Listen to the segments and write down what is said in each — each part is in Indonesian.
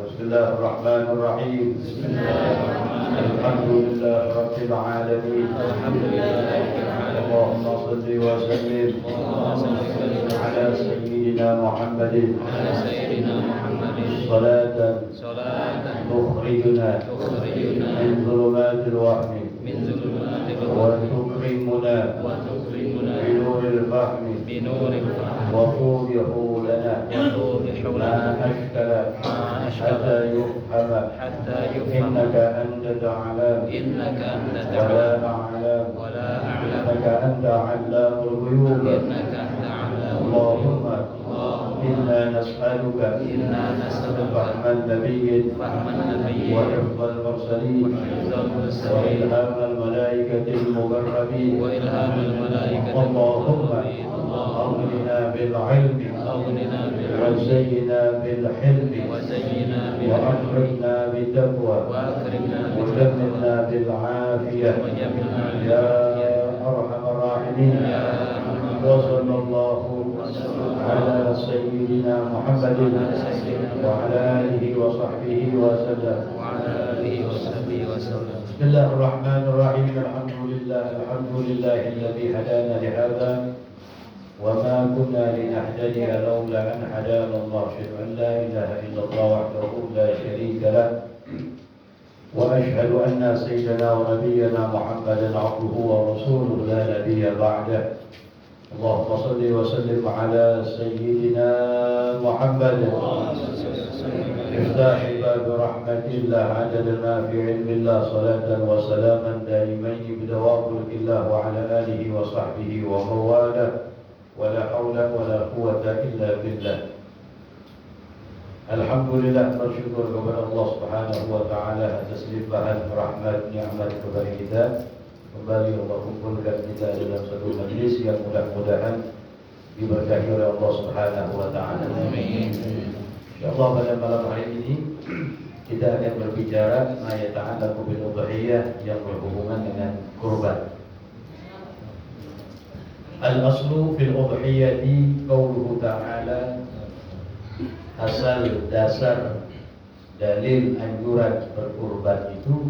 بسم الله الرحمن الرحيم. الحمد لله رب العالمين. اللهم صل وسلم على سيدنا محمد صلاة تخرجنا من ظلمات الوهم وتكرمنا بنور الفهم وطوب حولنا ما أشكل حتى يفهم إنك أنت تعلم ولا أعلم إنك أنت علام الغيوب. اللهم إنا نسألك فهم النبي وحفظ المرسلين وإلهام الملائكة المقربين. اللهم أغننا بالعلم وزينا بالحلم وأكرمنا بالتقوى وجملنا بالعافية يا أرحم الراحمين. وصلى الله على سيدنا محمد وعلى آله وصحبه وسلم. بسم الله الرحمن الرحيم. الحمد لله الذي هدانا لهذا وما كنا لنهتدي لولا أن هدانا الله. أشهد أن لا إله إلا الله وحده لا شريك له وأشهد أن سيدنا ونبينا محمدا عبده ورسوله لا نبي بعده. اللهم صل وسلم على سيدنا محمد مفتاح باب رحمة الله عدد ما في علم الله. صلاة وسلاما دائمين بدوام ملك الله وعلى آله وصحبه ومن والاه ولا حول ولا قوة إلا بالله. Alhamdulillah, bersyukur kepada Allah Subhanahu wa taala atas limpahan rahmat nikmat kepada kita. Kembali Allah kumpulkan kita dalam satu majlis yang mudah-mudahan diberkahi oleh Allah Subhanahu wa taala. Amin. Insyaallah pada malam hari ini kita akan berbicara ma yata'allaqu bil udhiyah yang berhubungan dengan kurban. Al-aslu fil udhiyati qauluhu ta'ala. Asal dasar dalil anjuran berkurban itu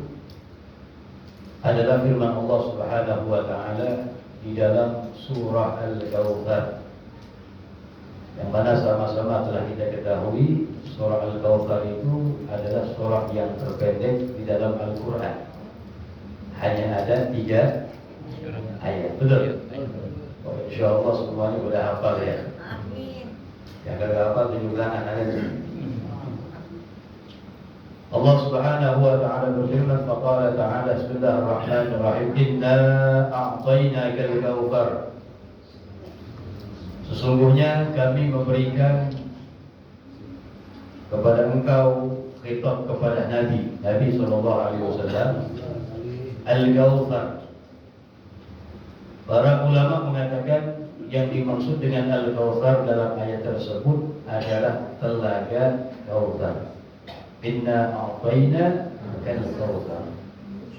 adalah firman Allah Subhanahu wa taala di dalam surah Al-Kautsar, yang mana sama-sama telah kita ketahui surah Al-Kautsar itu adalah surah yang terpendek di dalam Al-Qur'an. Hanya ada 3 ayat. Betul? Oh, insyaallah semuanya sudah hafal ya. Amin. Yang kagak hafal tunjuk tangan ada. Allah Subhanahu wa taala berfirman, faqala ta'ala bismillahirrahmanirrahim, inna a'tainakal kautsar. Sesungguhnya kami memberikan kepada engkau, khitab kepada Nabi sallallahu alaihi wasallam, al-kautsar. Para ulama mengatakan yang dimaksud dengan al-kautsar dalam ayat tersebut adalah telaga Kautsar. Inna a'tayna al-kautsar.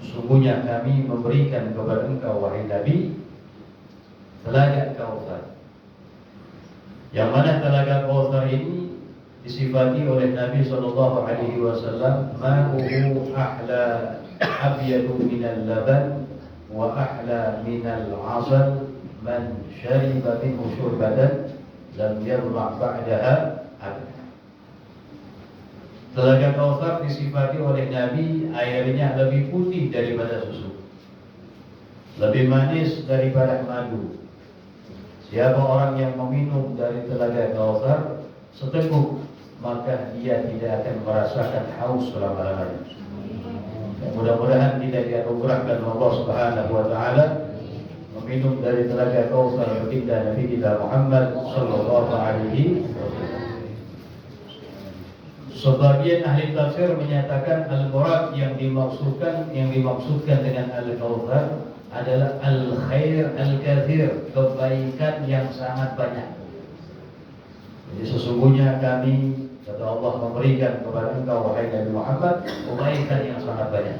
Sesungguhnya kami memberikan kepada engkau wahai Nabi telaga Kautsar. Yang mana telaga Kautsar ini disifati oleh Nabi sallallahu alaihi wasallam, ma'uhu ahla abyadu minal laban wa ahla minal 'asal man syariba minhu syurbatan lam yarma' ba'daha abada. Telaga Kautsar disifati oleh Nabi airnya lebih putih daripada susu, lebih manis daripada madu. Siapa orang yang meminum dari telaga Kautsar seteguk, maka dia tidak akan merasakan haus selama-lamanya. Mudah-mudahan kita dianugerahkan Allah Subhanahu wa taala meminum dari telaga Kautsar baginda Nabi kita Muhammad sallallahu alaihi wasallam. Sebagian ahli tafsir menyatakan al-murad yang dimaksudkan dengan al-kautsar adalah al-khair al-katsir, kebaikan yang sangat banyak. Jadi sesungguhnya kami, kata Allah, memberikan kepada engkau wahai Nabi Muhammad kebaikan yang sangat banyak.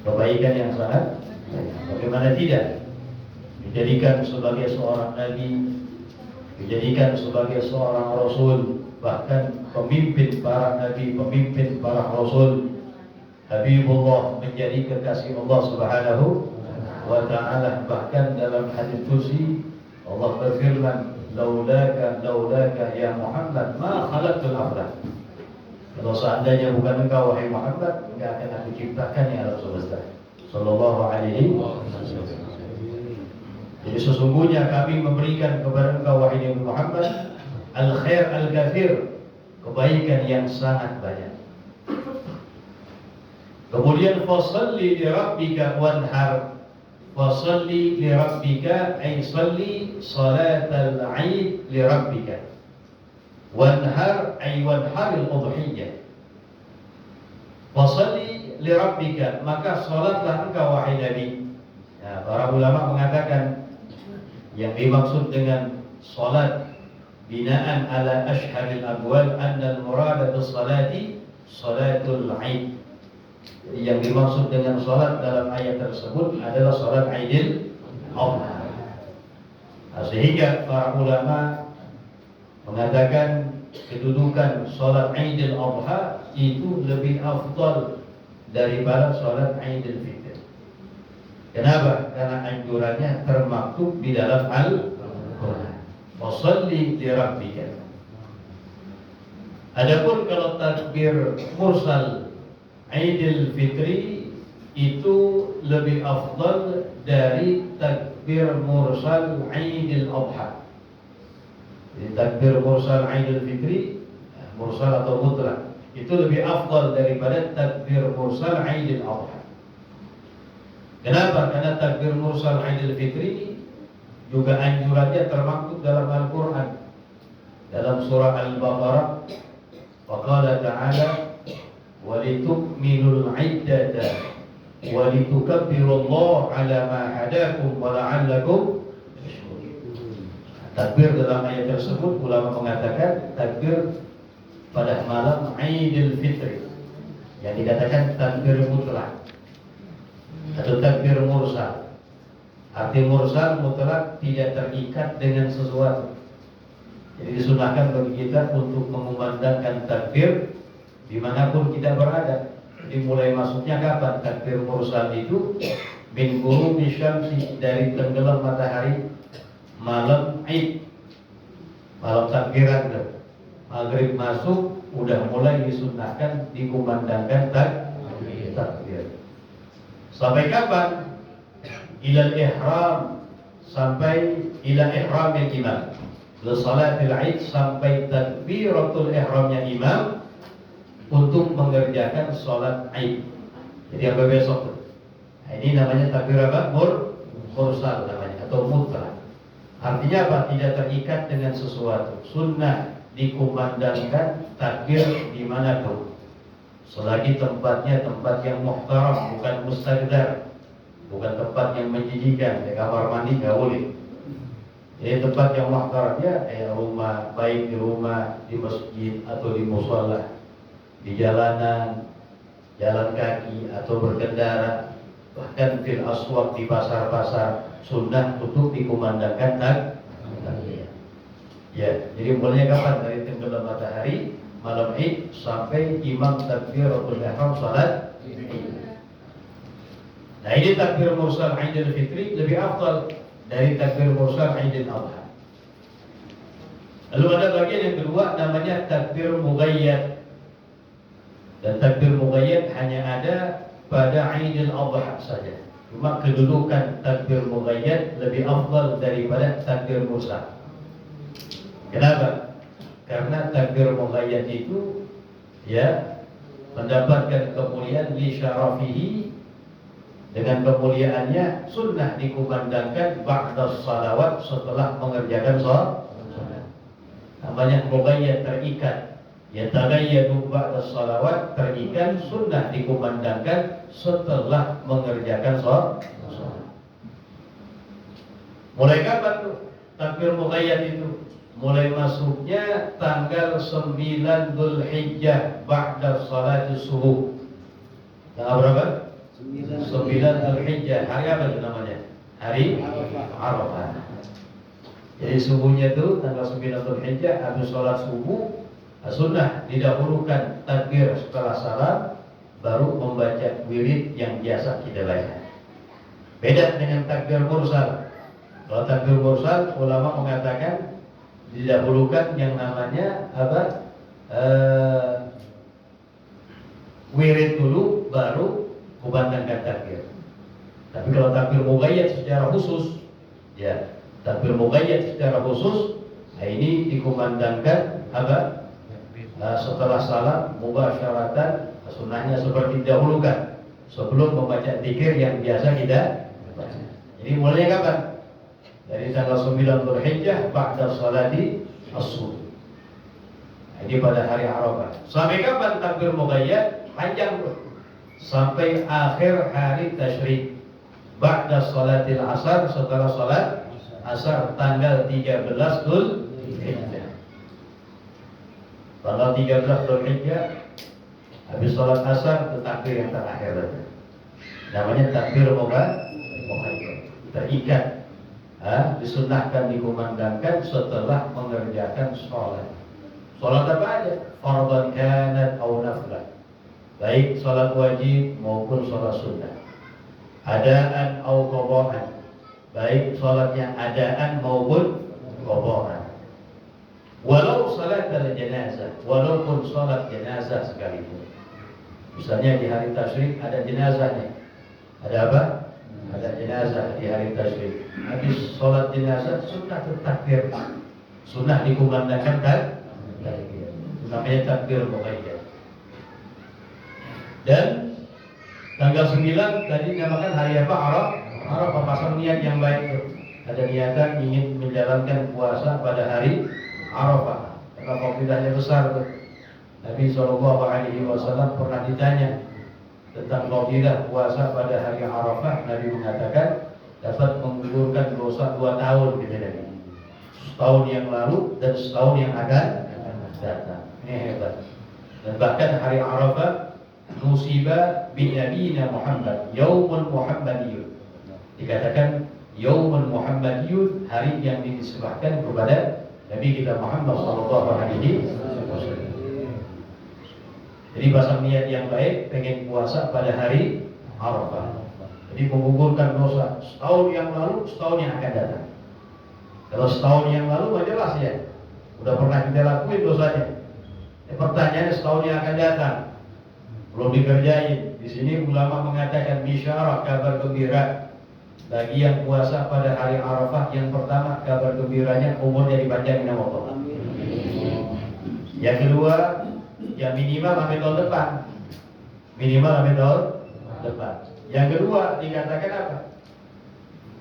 Kebaikan yang sangat banyak. Bagaimana tidak dijadikan sebagai seorang nabi, dijadikan sebagai seorang rasul, bahkan pemimpin para nabi, pemimpin para rasul. Habibullah, menjadi kekasih Allah Subhanahu wa ta'ala. Bahkan dalam hadis qudsi Allah berfirman, laulaka ya Muhammad ma khalaqtul aflak. Kalau seandainya bukan engkau wahai Muhammad, enggak akan aku ciptakan yang alam semesta. Sallallahu alaihi wasallam. Jadi sesungguhnya kami memberikan kepada engkau wahai Nabi Muhammad al-khair al-kathir, kebaikan yang sangat banyak. Kemudian fasalli li rabbika wanhar. Fasalli li rabbika ay salli salatal 'id li rabbika. Wanhar ay wanharil udhiyah. Fasalli li rabbika, maka salatlah engkau wahai Nabi. Nah, para ulama mengatakan yang dimaksud dengan salat binaan ala ashharil aqwal anna al-murad bis salati salatul 'id. Yang dimaksud dengan salat dalam ayat tersebut adalah salat Aidil Adha. Nah, sehingga para ulama mengatakan kedudukan salat Aidil Adha itu lebih afdal daripada salat Aidil Fitr. Kenapa? Karena anjurannya termaktub di dalam Al-Quran. Wassalli li rabbika. Adapun kalau takbir mursal Aidil Fitri itu lebih afdal dari takbir mursal Aidil Adha. Jadi takbir mursal Aidil Fitri, mursal atau mutlak, itu lebih afdal daripada takbir mursal Aidil Adha. Kenapa? Karena takbir mursal Aidil Fitri juga anjurannya termaktub dalam Al-Quran. Dalam surah Al-Baqarah, Waqala ta'ala walitukmilul iddata walitukabbirullaha ala ma hadakum wa la'allakum tashkurun. Takbir dalam ayat tersebut ulama mengatakan takbir pada malam Aidil Fitri, yang dikatakan takbir mutlak atau takbir mursal. Arti mursal mutlak tidak terikat dengan sesuatu. Jadi disunahkan bagi kita untuk mengumandangkan takbir dimanapun kita berada. Jadi mulai masuknya kapan? Takbir mursal itu min ghurubi syamsi, dari tenggelam matahari malam Id, malam takbiran. Maghrib masuk udah mulai disunahkan dikumandangkan takbir. Sampai kapan? Ilal ihram, sampai ila ihramil imam. Li salatil Id, sampai takbiratul ihramnya imam untuk mengerjakan sholat Id. Jadi yang besok tuh. Nah, ini namanya takbir apa? Mursal namanya, atau mutlak. Artinya apa? Tidak terikat dengan sesuatu. Sunnah dikumandangkan takbir dimanapun, selagi tempatnya tempat yang muhtaram, bukan mustaqdar, bukan tempat yang menjijikan. Di kamar mandi nggak boleh. Jadi tempat yang muhtaram ya, rumah, baik di rumah, di masjid atau di mushola, di jalanan, jalan kaki atau berkendara, bahkan fil aswaq, di pasar-pasar, sunnah untuk dikumandangkan takbir. Ya, jadi mulainya kapan? Dari tenggelam matahari malam Id sampai imam takbiratul ihram salat Id. Nah, ini takbir mursal Aidil Fitri lebih afdal dari takbir mursal Aidil Adha. Lalu ada bagian yang kedua namanya takbir mughayyad. Dan takbir mughayyad hanya ada pada Aidil Adha saja. Cuma kedudukan takbir mughayyad lebih afdal daripada takbir mursal. Kenapa? Karena takbir mughayyad itu ya mendapatkan kemuliaan li syarafihi, dengan kemuliaannya sunnah dikumandangkan ba'da salawat, setelah mengerjakan salat. Namanya mughayyad, terikat. Ya tagayyadu ba'da salawat, terikat, sunnah dikumandangkan setelah mengerjakan salat. Mulai kapan tuh takbir mughayyad itu? Mulai masuknya tanggal 9 Dzulhijjah ba'da salat subuh. Tanggal berapa? 9 Dzulhijjah. Hari apa itu namanya? Hari Arafah. Jadi subuhnya itu tanggal 9 Dzulhijjah habis sholat subuh sunnah didahulukan takbir setelah salam baru membaca wirid yang biasa kita baca. Beda dengan takbir mursal. Kalau takbir mursal ulama mengatakan didahulukan yang namanya apa? Wirid dulu baru kumandangkan takbir. Tapi kalau takbir muqayyad secara khusus, ya takbir muqayyad secara khusus, nah ini dikumandangkan apa? Setelah salam mubasyaratan, sunnahnya seperti didahulukan sebelum membaca zikir yang biasa kita baca. Jadi mulainya kapan? Dari tanggal 9 Dzulhijjah ba'da sholati as-subuh. Ini pada hari Arafah. Sampai kapan takbir muqayyad? Panjang bro. Sampai akhir hari tasyrik. Ba'da sholatil asar, setelah sholat asar tanggal 13 Dzulhijjah. Tanggal 13 Dzulhijjah habis sholat asar itu takbir yang terakhir. Namanya takbir muqayyad. Terikat. Disunnahkan dikumandangkan setelah mengerjakan sholat. Sholat apa aja? Fardhan kanat au naflah. Baik sholat wajib maupun sholat sunnah. Adaan au qadaan. Baik sholatnya adaan maupun qadaan. Walau sholat jenazah, walaupun sholat jenazah sekalipun. Misalnya di hari tasyrik ada jenazahnya. Ada apa? Ada jenazah di hari tasyrik. Habis sholat jenazah sunnah takbir. Sunnah dikumandangkan takbir. Namanya takbir muqayyad. Dan tanggal 9 tadi dinamakan hari apa? Arafah. Pasang niat yang baik. Ada niatan ingin menjalankan puasa pada hari Arafah. Karena fadilahnya besar. Nabi SAW pernah ditanya tentang fadilah puasa pada hari Arafah. Nabi mengatakan dapat menggugurkan dosa 2 tahun gitu tadi. Setahun yang lalu dan setahun yang akan datang. Ini hebat. Dan bahkan hari Arafah nusiba bi nabiyina Muhammad yaumul muhammadiyun. Dikatakan yaumul muhammadiyun, hari yang dinisbahkan kepada Nabi kita Muhammad sallallahu alaihi wasallam. Jadi pasang niat yang baik pengen puasa pada hari Arafah. Jadi menggugurkan dosa setahun yang lalu, setahun yang akan datang. Kalau setahun yang lalu mah jelas ya, udah pernah kita lakuin dosanya. Pertanyaannya setahun yang akan datang belum dikerjain. Di sini ulama mengatakan bisyarah, kabar gembira bagi yang puasa pada hari Arafah. Yang pertama, kabar gembiranya umurnya dipanjangin sama Allah. Yang kedua, ya minimal sampai tahun depan. Minimal sampai tahun depan. Yang kedua dikatakan apa?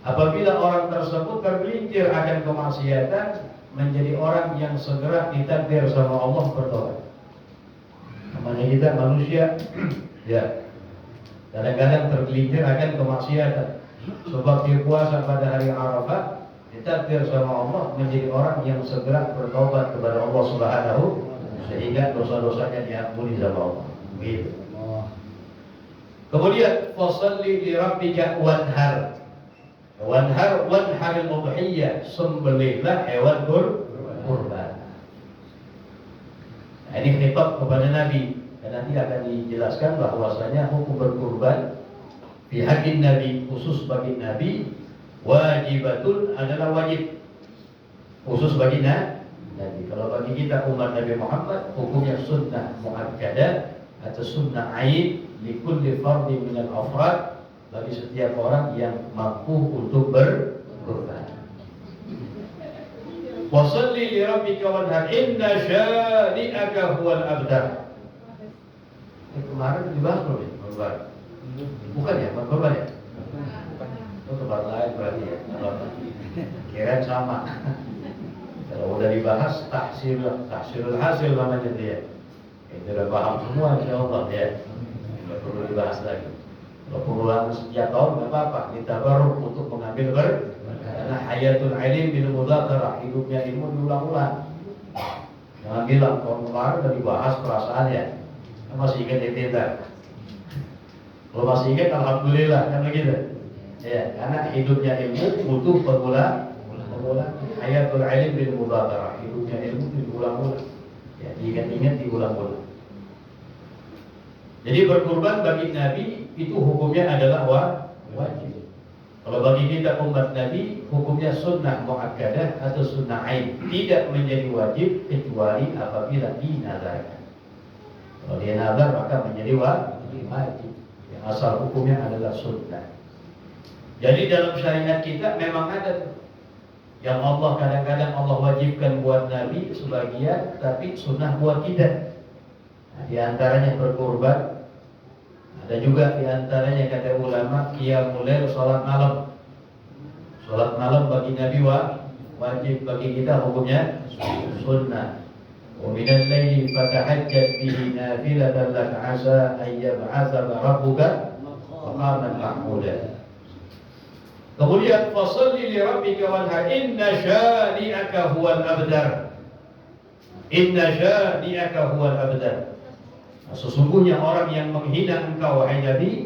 Apabila orang tersebut tergelincir akan kemaksiatan, menjadi orang yang segera ditakdir sama Allah bertobat. Namanya kita manusia, ya kadang-kadang tergelincir akan kemaksiatan. Sebab dia puasa pada hari Arafah, ditakdir sama Allah menjadi orang yang segera bertobat kepada Allah Subhanahu, sehingga dosa-dosanya diampuni sama Allah. Begitu. Kemudian fasalli li rabbika wanhar. Wanhar wanharil udhiyah, sembelihlah hewan kurban. Nah, ini khitab kepada Nabi. Dan nanti akan dijelaskan bahwasanya hukum berkurban fi haqqin Nabi, khusus bagi Nabi, wajibatun adalah wajib khusus bagi Nabi. Kalau bagi kita umat Nabi Muhammad, hukumnya sunnah muakkadah atau sunnah aid likulli fardin minal afrad, bagi setiap orang yang mampu untuk berkurban. Wasalli li rabbika wanhar inna syani'aka huwal abtar. Kemarin dibahas belum ya? Kurban. Bukan ya? Kurban ya? Itu tempat lain berarti ya? Kirain sama. Kalau udah dibahas tahsilul hasil namanya dia. Itu udah paham semua insyaallah ya. Tidak perlu dibahas lagi. Kalau pulang setiap tahun nggak apa-apa, ditabaruk untuk mengambil karena hayatul ilim bil mudzakarah, hidupnya ilmu diulang-ulang. Jangan bilang tahun kemarin udah dibahas perasaannya, masih ingat tidak? Kalau masih ingat, alhamdulillah kan begitu. Ya, karena hidupnya ilmu butuh pengulangan. ketemu lagi. Hayatul ilm bil mubadarah, hidupnya ilmu diulang-ulang. Ya, diingat-ingat diulang-ulang. Jadi berkurban bagi Nabi itu hukumnya adalah wajib. Kalau bagi kita umat Nabi, hukumnya sunnah muakkadah atau sunnah ain, tidak menjadi wajib kecuali apabila dinazarkan. Kalau dia nazar maka menjadi wajib. Yang asal hukumnya adalah sunnah. Jadi dalam syariat kita memang ada yang Allah kadang-kadang Allah wajibkan buat Nabi sebagian, tapi sunnah buat kita. Nah, di antaranya berkurban. Ada juga di antaranya kata ulama qiyamul lail, salat malam. Salat malam bagi Nabi wajib, bagi kita hukumnya sunnah. Wa minal laili fatahajjat bihi nafilatan lak 'asa an yab'atsaka rabbuka maqaman mahmuda. Kemudian fasalli li rabbika wanhar inna syani'aka huwal abtar. Inna syani'aka huwal abtar. Sesungguhnya orang yang menghina engkau wahai Nabi,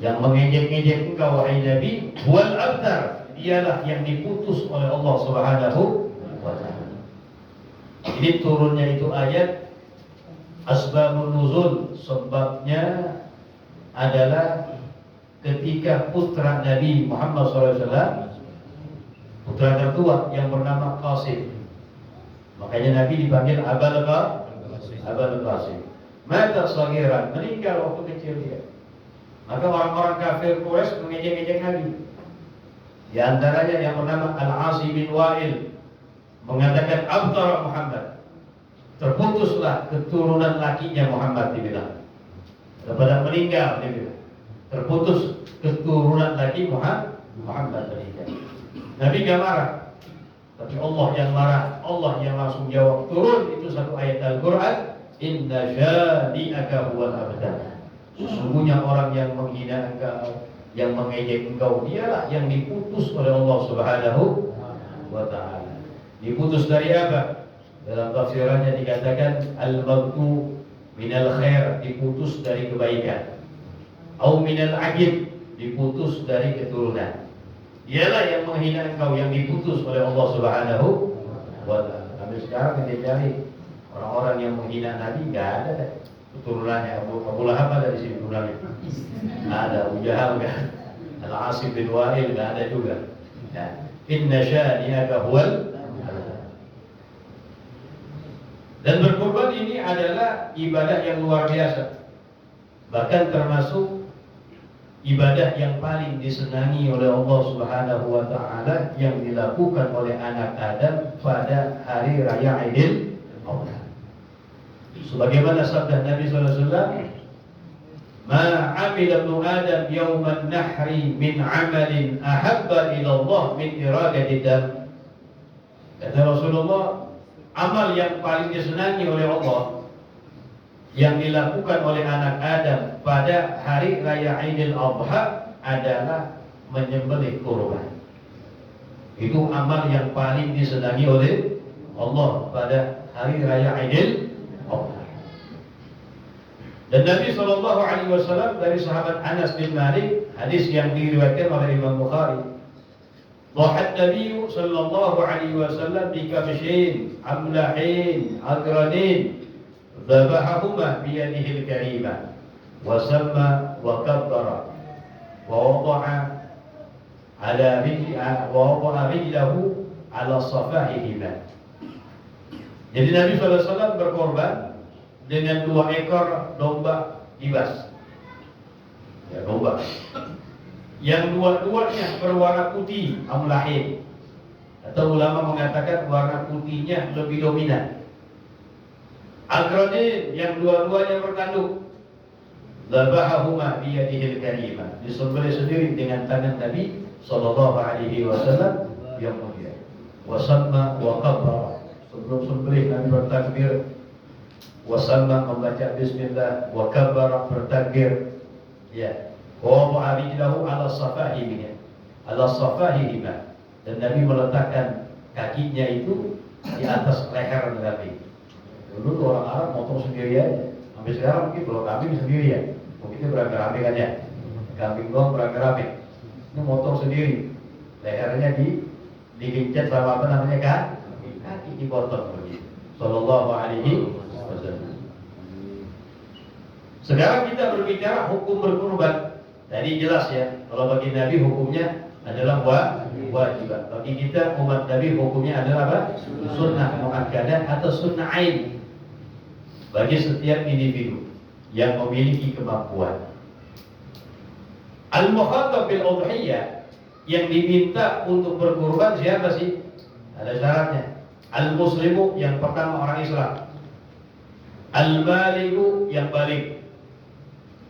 yang mengejek-ejek engkau wahai Nabi, huwal abtar, dialah yang diputus oleh Allah Subhanahu wa taala. Ini turunnya itu ayat asbabun nuzul, sebabnya adalah ketika putra Nabi Muhammad SAW, putra tertua yang bernama Qasim. Makanya Nabi dipanggil Abul Qasim. Mata sagiran, meninggal waktu kecil dia. Maka orang-orang kafir Quraisy mengejek-ejek Nabi. Di antaranya yang bernama Al-Asi bin Wa'il mengatakan abtara Muhammad, terputuslah keturunan lakinya Muhammad, dibilang. Daripada meninggal, dibilang. Terputus keturunan laki Muhammad meninggal. Nabi gak marah, tapi Allah yang marah. Allah yang langsung jawab, turun itu satu ayat Al-Quran, inna syani'aka huwal abtar. Sesungguhnya orang yang menghina engkau, yang mengejek engkau, dialah yang diputus oleh Allah Subhanahu wa taala. Diputus dari apa? Dalam tafsirannya dikatakan al-mabtu minal khair, diputus dari kebaikan. Au minal ajib, diputus dari keturunan. Dialah yang menghina engkau, yang diputus oleh Allah Subhanahu wa taala. Sampai sekarang kita cari orang-orang yang menghina Nabi, nggak ada keturunannya. Abu Lahab ada di sini turunannya, nggak ada. Abu Jahal nggak, Al-Asi bin Wa'il nggak ada juga. Nah, inna syani'aka huwal. Dan berkurban ini adalah ibadah yang luar biasa, bahkan termasuk ibadah yang paling disenangi oleh Allah Subhanahu wa taala yang dilakukan oleh anak Adam pada hari raya Idul Adha. Sebagaimana sabda Nabi sallallahu alaihi wasallam, "Ma 'amila ibnu Adam yawman nahri min 'amalin ahabba ila Allah min iradati dam." Kata Rasulullah, amal yang paling disenangi oleh Allah yang dilakukan oleh anak Adam pada hari raya Idul Adha adalah menyembelih kurban. Itu amal yang paling disenangi oleh Allah pada hari raya Idul Adha. Dan Nabi SAW dari sahabat Anas bin Malik, hadis yang diriwayatkan oleh Imam Bukhari, dhahat Nabi sallallahu alaihi wasallam bi kabshin amlahin agranin ذبحهما بيده الكريمة وسمى وكبر ووضع رجله على صفاحهما. Jadi Nabi SAW berkorban dengan 2 ekor domba kibas, ya, domba yang dua-duanya berwarna putih amlahin, atau ulama mengatakan warna putihnya lebih dominan. Agronin yang dua-duanya bertanduk, dzabahahuma biyadihil karimah, disembelih sendiri dengan tangan Nabi sallallahu alaihi wasallam yang mulia. Wasamma wa kabbara, sebelum sembelih Nabi bertakbir, wasamma membaca bismillah, wa kabbara bertakbir, ya. Wa wa'arijlahu ala safahihima, ala safahihima, dan Nabi meletakkan kakinya itu di atas leher Nabi. Dulu tuh orang Arab motong sendiri aja. Sampai sekarang mungkin kalau kambing sendiri ya, mungkin beragam-ragam kan ya. Kambing doang beragam-ragam. Ini motong sendiri, lehernya digencet sama apa namanya kan? Kaki dipotong begitu. Sallallahu alaihi wasallam. Sekarang kita berbicara hukum berkurban. Tadi jelas ya, kalau bagi Nabi hukumnya adalah wajib. Bagi kita umat Nabi hukumnya adalah apa? Sunnah muakkadah atau sunnah ain. Bagi setiap individu yang memiliki kemampuan. Al-mukhatab bil udhiyah, yang diminta untuk berkurban siapa sih? Ada syaratnya. Al-muslimu, yang pertama orang Islam. Al-balighu, yang balik.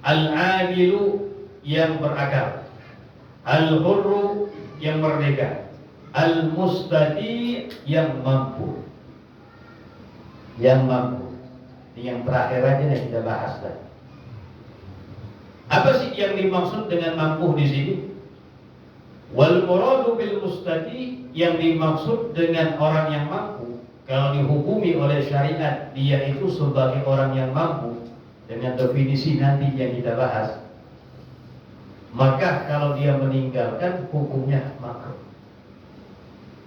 Al-adilu, yang berakal. Al-hurru, yang merdeka. Al-mustati, yang mampu. Yang mampu. Ini yang terakhir aja yang kita bahas tadi. Apa sih yang dimaksud dengan mampu di sini? Wal muradu bil mustati, yang dimaksud dengan orang yang mampu, kalau dihukumi oleh syariat dia itu sebagai orang yang mampu dengan definisi nanti yang kita bahas, maka kalau dia meninggalkan hukumnya makruh.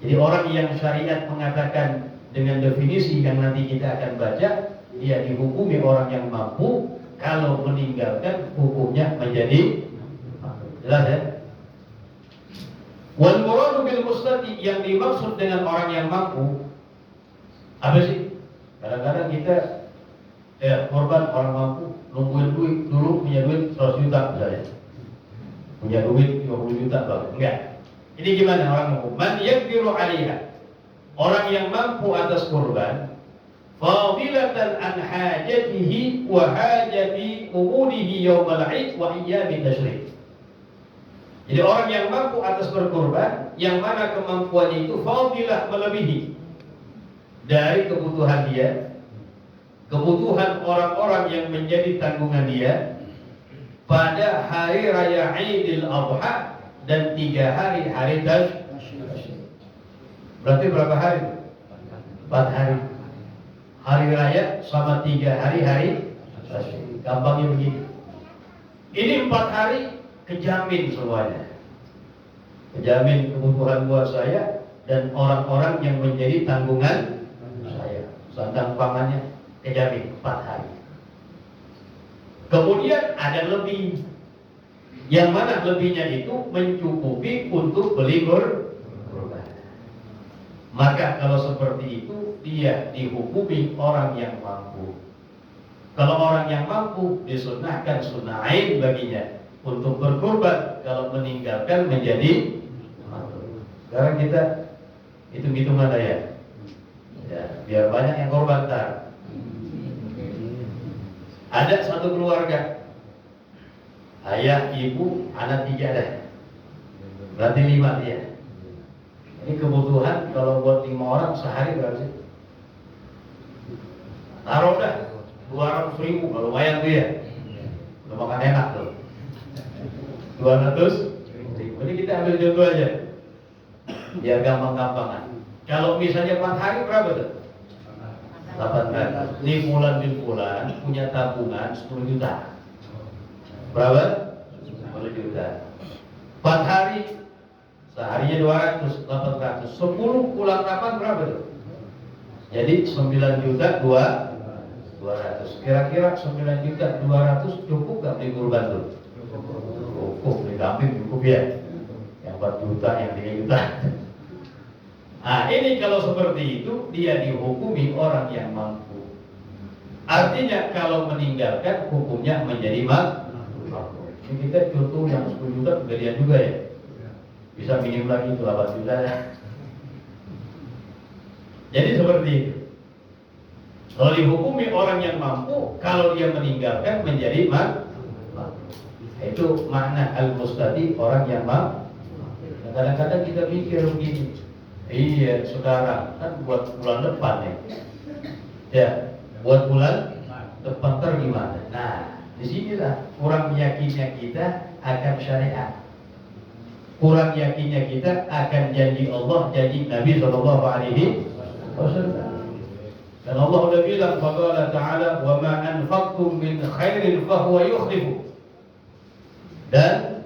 Jadi orang yang syariat mengatakan dengan definisi yang nanti kita akan baca, dia dihukumi orang yang mampu, kalau meninggalkan hukumnya menjadi makruh. Jelas ya? Wal muradu bil mustati, yang dimaksud dengan orang yang mampu apa sih? Kadang-kadang kita korban orang mampu nungguin duit, dulu punya duit 100 juta misalnya, punya duit 50 juta bang. Enggak. Ini gimana orang mampu? Man yaqdiru 'alaiha, orang yang mampu atas korban, fadilatan an hajatihi wa hajati umudihi yaumal 'id wa ayyami tasyrik. Jadi orang yang mampu atas berkorban, yang mana kemampuannya itu fadilah, melebihi dari kebutuhan dia, kebutuhan orang-orang yang menjadi tanggungan dia pada hari raya Idul Adha dan 3 hari tasyrik. Berarti berapa hari? 4 hari. Hari raya sama 3 hari tasyrik. Gampangnya begini. Ini 4 hari kejamin semuanya, kejamin kebutuhan buat saya dan orang-orang yang menjadi tanggungan saya, sandang pangannya kejamin 4 hari. Kemudian ada lebih, yang mana lebihnya itu mencukupi untuk beli korban. Maka kalau seperti itu dia dihukumi orang yang mampu. Kalau orang yang mampu disunnahkan sunnah ain baginya untuk berkorban, kalau meninggalkan menjadi makruh. Sekarang kita hitung-hitungan ya, biar banyak yang korban tar. Ada satu keluarga, ayah, ibu, anak 3 dah, berarti 5 dia. Ini kebutuhan kalau buat 5 orang sehari berapa sih? Taruh dah 200.000, kalau lumayan tuh ya, udah makan enak tuh. 200.000. Ini kita ambil contoh aja, biar gampang-gampangan. Kalau misalnya 4 hari berapa tuh? 800. Ini bulan punya tabungan 10 juta. Berapa? 10 juta. 4 hari, seharinya 200, 800. 10 pulang 8 berapa tuh? Jadi 9 juta 200. Kira-kira 9 juta 200 cukup gak beli kurban tuh? Cukup, beli kambing cukup ya. Yang 4 juta, yang 3 juta. Nah ini kalau seperti itu dia dihukumi orang yang mampu. Artinya kalau meninggalkan hukumnya menjadi makruh. Ini kita contoh yang 10 juta kegedean juga ya. Bisa minim lagi itu 8 juta ya. Jadi seperti itu. Kalau dihukumi orang yang mampu, kalau dia meninggalkan menjadi makruh. Itu makna al-mustati, orang yang mampu. Kadang-kadang kita mikir begini, iya sekarang kan buat bulan depan ya, buat bulan depan gimana? Nah, disinilah kurang yakinnya kita akan syariat, kurang yakinnya kita akan janji Allah, janji Nabi Shallallahu Alaihi Wasallam. Dan Allah sudah bilang, faqala ta'ala, wa ma anfaqtum min khairin fahuwa yukhlifu. Dan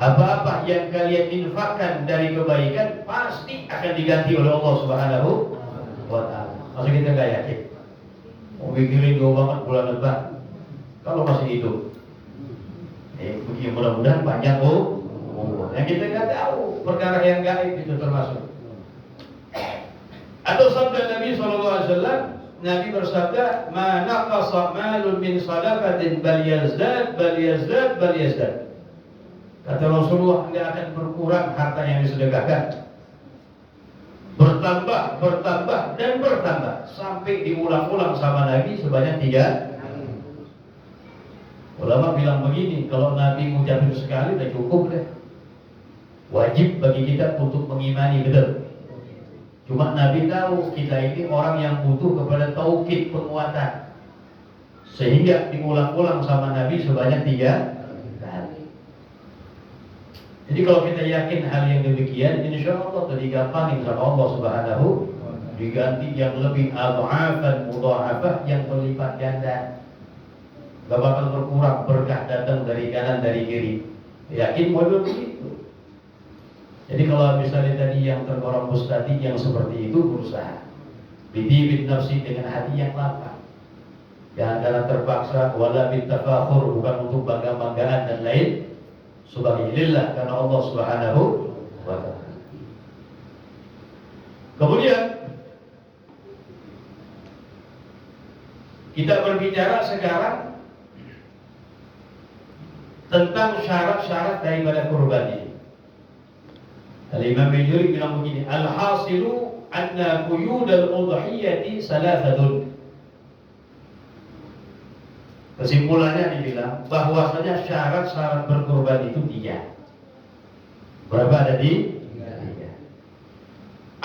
Apa-apa yang kalian infakkan dari kebaikan pasti akan diganti oleh Allah Subhanahu wa Ta'ala. Masa kita nggak yakin? Mau mikirin jauh banget bulan depan kalau masih hidup. Mudah-mudahan panjang yang kita nggak tahu perkara yang gaib itu termasuk. Atau sabda Nabi SAW, Nabi bersabda, "Ma naqasa malun min sadaqatin bal yazdad bal yazdad bal yazdad." Kata Rasulullah, tidak akan berkurang harta yang disedekahkan. Bertambah, bertambah, dan bertambah sampai diulang-ulang sama Nabi sebanyak 3. Ulama bilang begini, kalau Nabi mengucapkan sekali sudah cukup deh. Wajib bagi kita untuk mengimani, betul. Cuma Nabi tahu kita ini orang yang butuh kepada taukid, penguatan, sehingga diulang-ulang sama Nabi sebanyak 3 kali. Jadi kalau kita yakin hal yang demikian, insya Allah digampangin sama Allah Subhanahu, diganti yang lebih adha'afan mudha'afah, yang berlipat ganda. Gak bakal berkurang berkah datang dari kanan dari kiri. Yakin model begitu. Jadi kalau misalnya tadi yang tergolong mustadi yang seperti itu, berusaha bidibit nafsi dengan hati yang lapang. Jangan karena terpaksa, wala bitafakhur, bukan untuk bangga-banggaan dan lain subhanallah, karena Allah Subhanahu wa Ta'ala. Kemudian kita berbicara sekarang tentang syarat-syarat daripada kurban ini. Al-Imam Al-Juri bilang begini, al-hasilu anna quyud al-udhiyati salathatun. Kesimpulannya dibilang bahwasanya syarat-syarat berkurban itu 3. Berapa ada di? 3.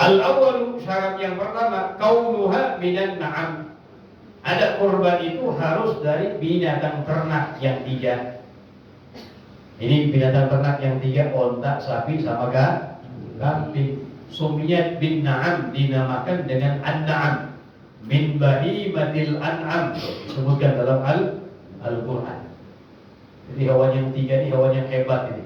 Al-awwalu, syarat yang pertama, kaunuha minan na'am. Ada kurban itu harus dari binatang ternak yang 3. Ini binatang ternak yang 3, onta, sapi, sama kambing. Sumiyat bin na'am, dinamakan dengan an-na'am, min bahimatil an'am, disebutkan dalam Al-Quran. Jadi hewan yang 3 ini hewan yang hebat ini.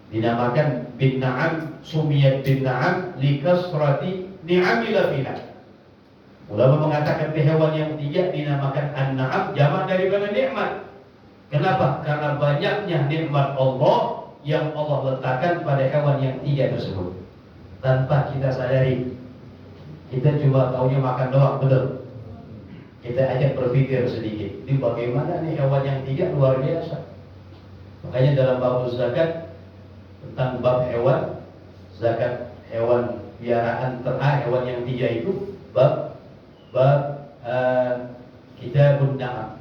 Dinamakan bin na'am, sumiyat bin na'am likasrati ni'amila fiha. Ulama mengatakan hewan yang 3 dinamakan an-na'am, jamak daripada nikmat. Kenapa? Karena banyaknya nikmat Allah yang Allah letakkan pada hewan yang 3 tersebut. Tanpa kita sadari, kita cuma taunya makan doang, betul. Kita ajak berpikir sedikit, ini bagaimana nih hewan yang 3 luar biasa. Makanya dalam bab zakat, tentang bab hewan, zakat hewan piaraan ternak, hewan yang 3 itu bab kitabun na'am,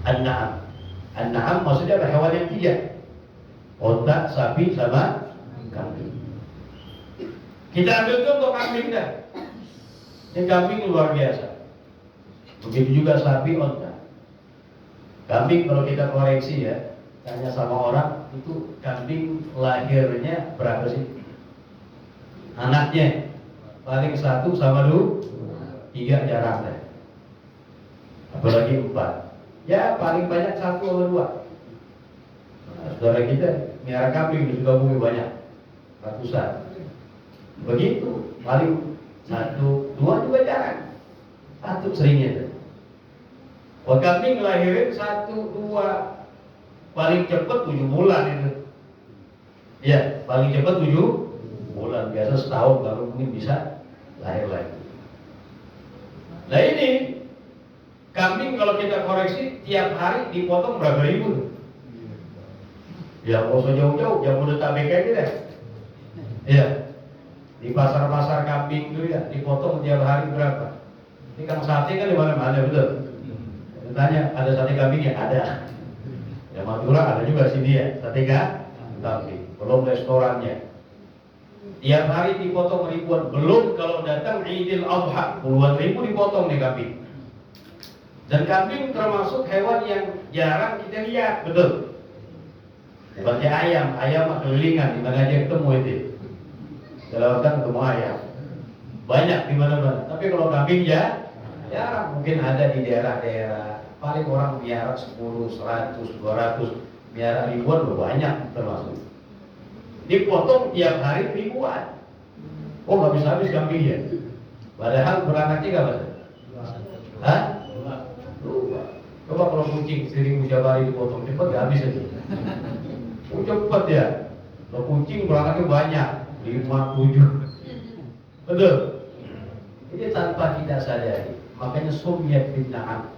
an-na'am. An-na'am maksudnya apa? Hewan yang 3, onta, sapi, sama kambing. Kita ambil contoh kambing dah. Ini kambing luar biasa. Begitu juga sapi, onta. Kambing kalau kita koreksi ya, tanya sama orang, itu kambing lahirnya berapa sih? Anaknya paling 1 sama 3 jarang deh. Apalagi 4. Ya paling banyak 1 atau 2. Nah, saudara kita miara kambing di Sukabumi banyak, ratusan. Begitu, paling 1, 2 juga jarang. 1 seringnya. Wah, kambing ngelahirin 1, 2, paling cepat 7 bulan itu. Ya, paling cepat 7 bulan. Biasa setahun baru mungkin bisa lahir lagi. Nah ini kambing kalau kita koreksi tiap hari dipotong berapa ribu? Ya nggak usah jauh-jauh, yang udah tabek aja deh. Ya, di pasar-pasar kambing itu ya dipotong tiap hari berapa? Ini kan sate kan di mana-mana, betul. Tanya, ada sate kambing ya? Ada. Ya Madura ada juga sini ya, sate kambing. Belum restorannya. Tiap hari dipotong ribuan. Belum kalau datang Idul Adha, puluhan ribu dipotong nih kambing. Dan kambing termasuk hewan yang jarang kita lihat, betul. Seperti ayam mah kelilingan, di mana aja ketemu itu. Dalam ketemu ayam. Banyak di mana-mana. Tapi kalau kambing ya jarang, mungkin ada di daerah-daerah. Paling orang biara 10, 100, 200. miara ribuan banyak termasuk. Dipotong tiap hari ribuan. Oh nggak bisa habis kambingnya. Padahal beranaknya nggak ada. Hah? Lupa. Coba kalau kucing 1000 jabari dipotong cepat nggak habis aja. Oh cepat ya. Kalau kucing beranaknya banyak, 5, 7. Betul. Ini tanpa kita sadari. Makanya sumiyat bin na'am.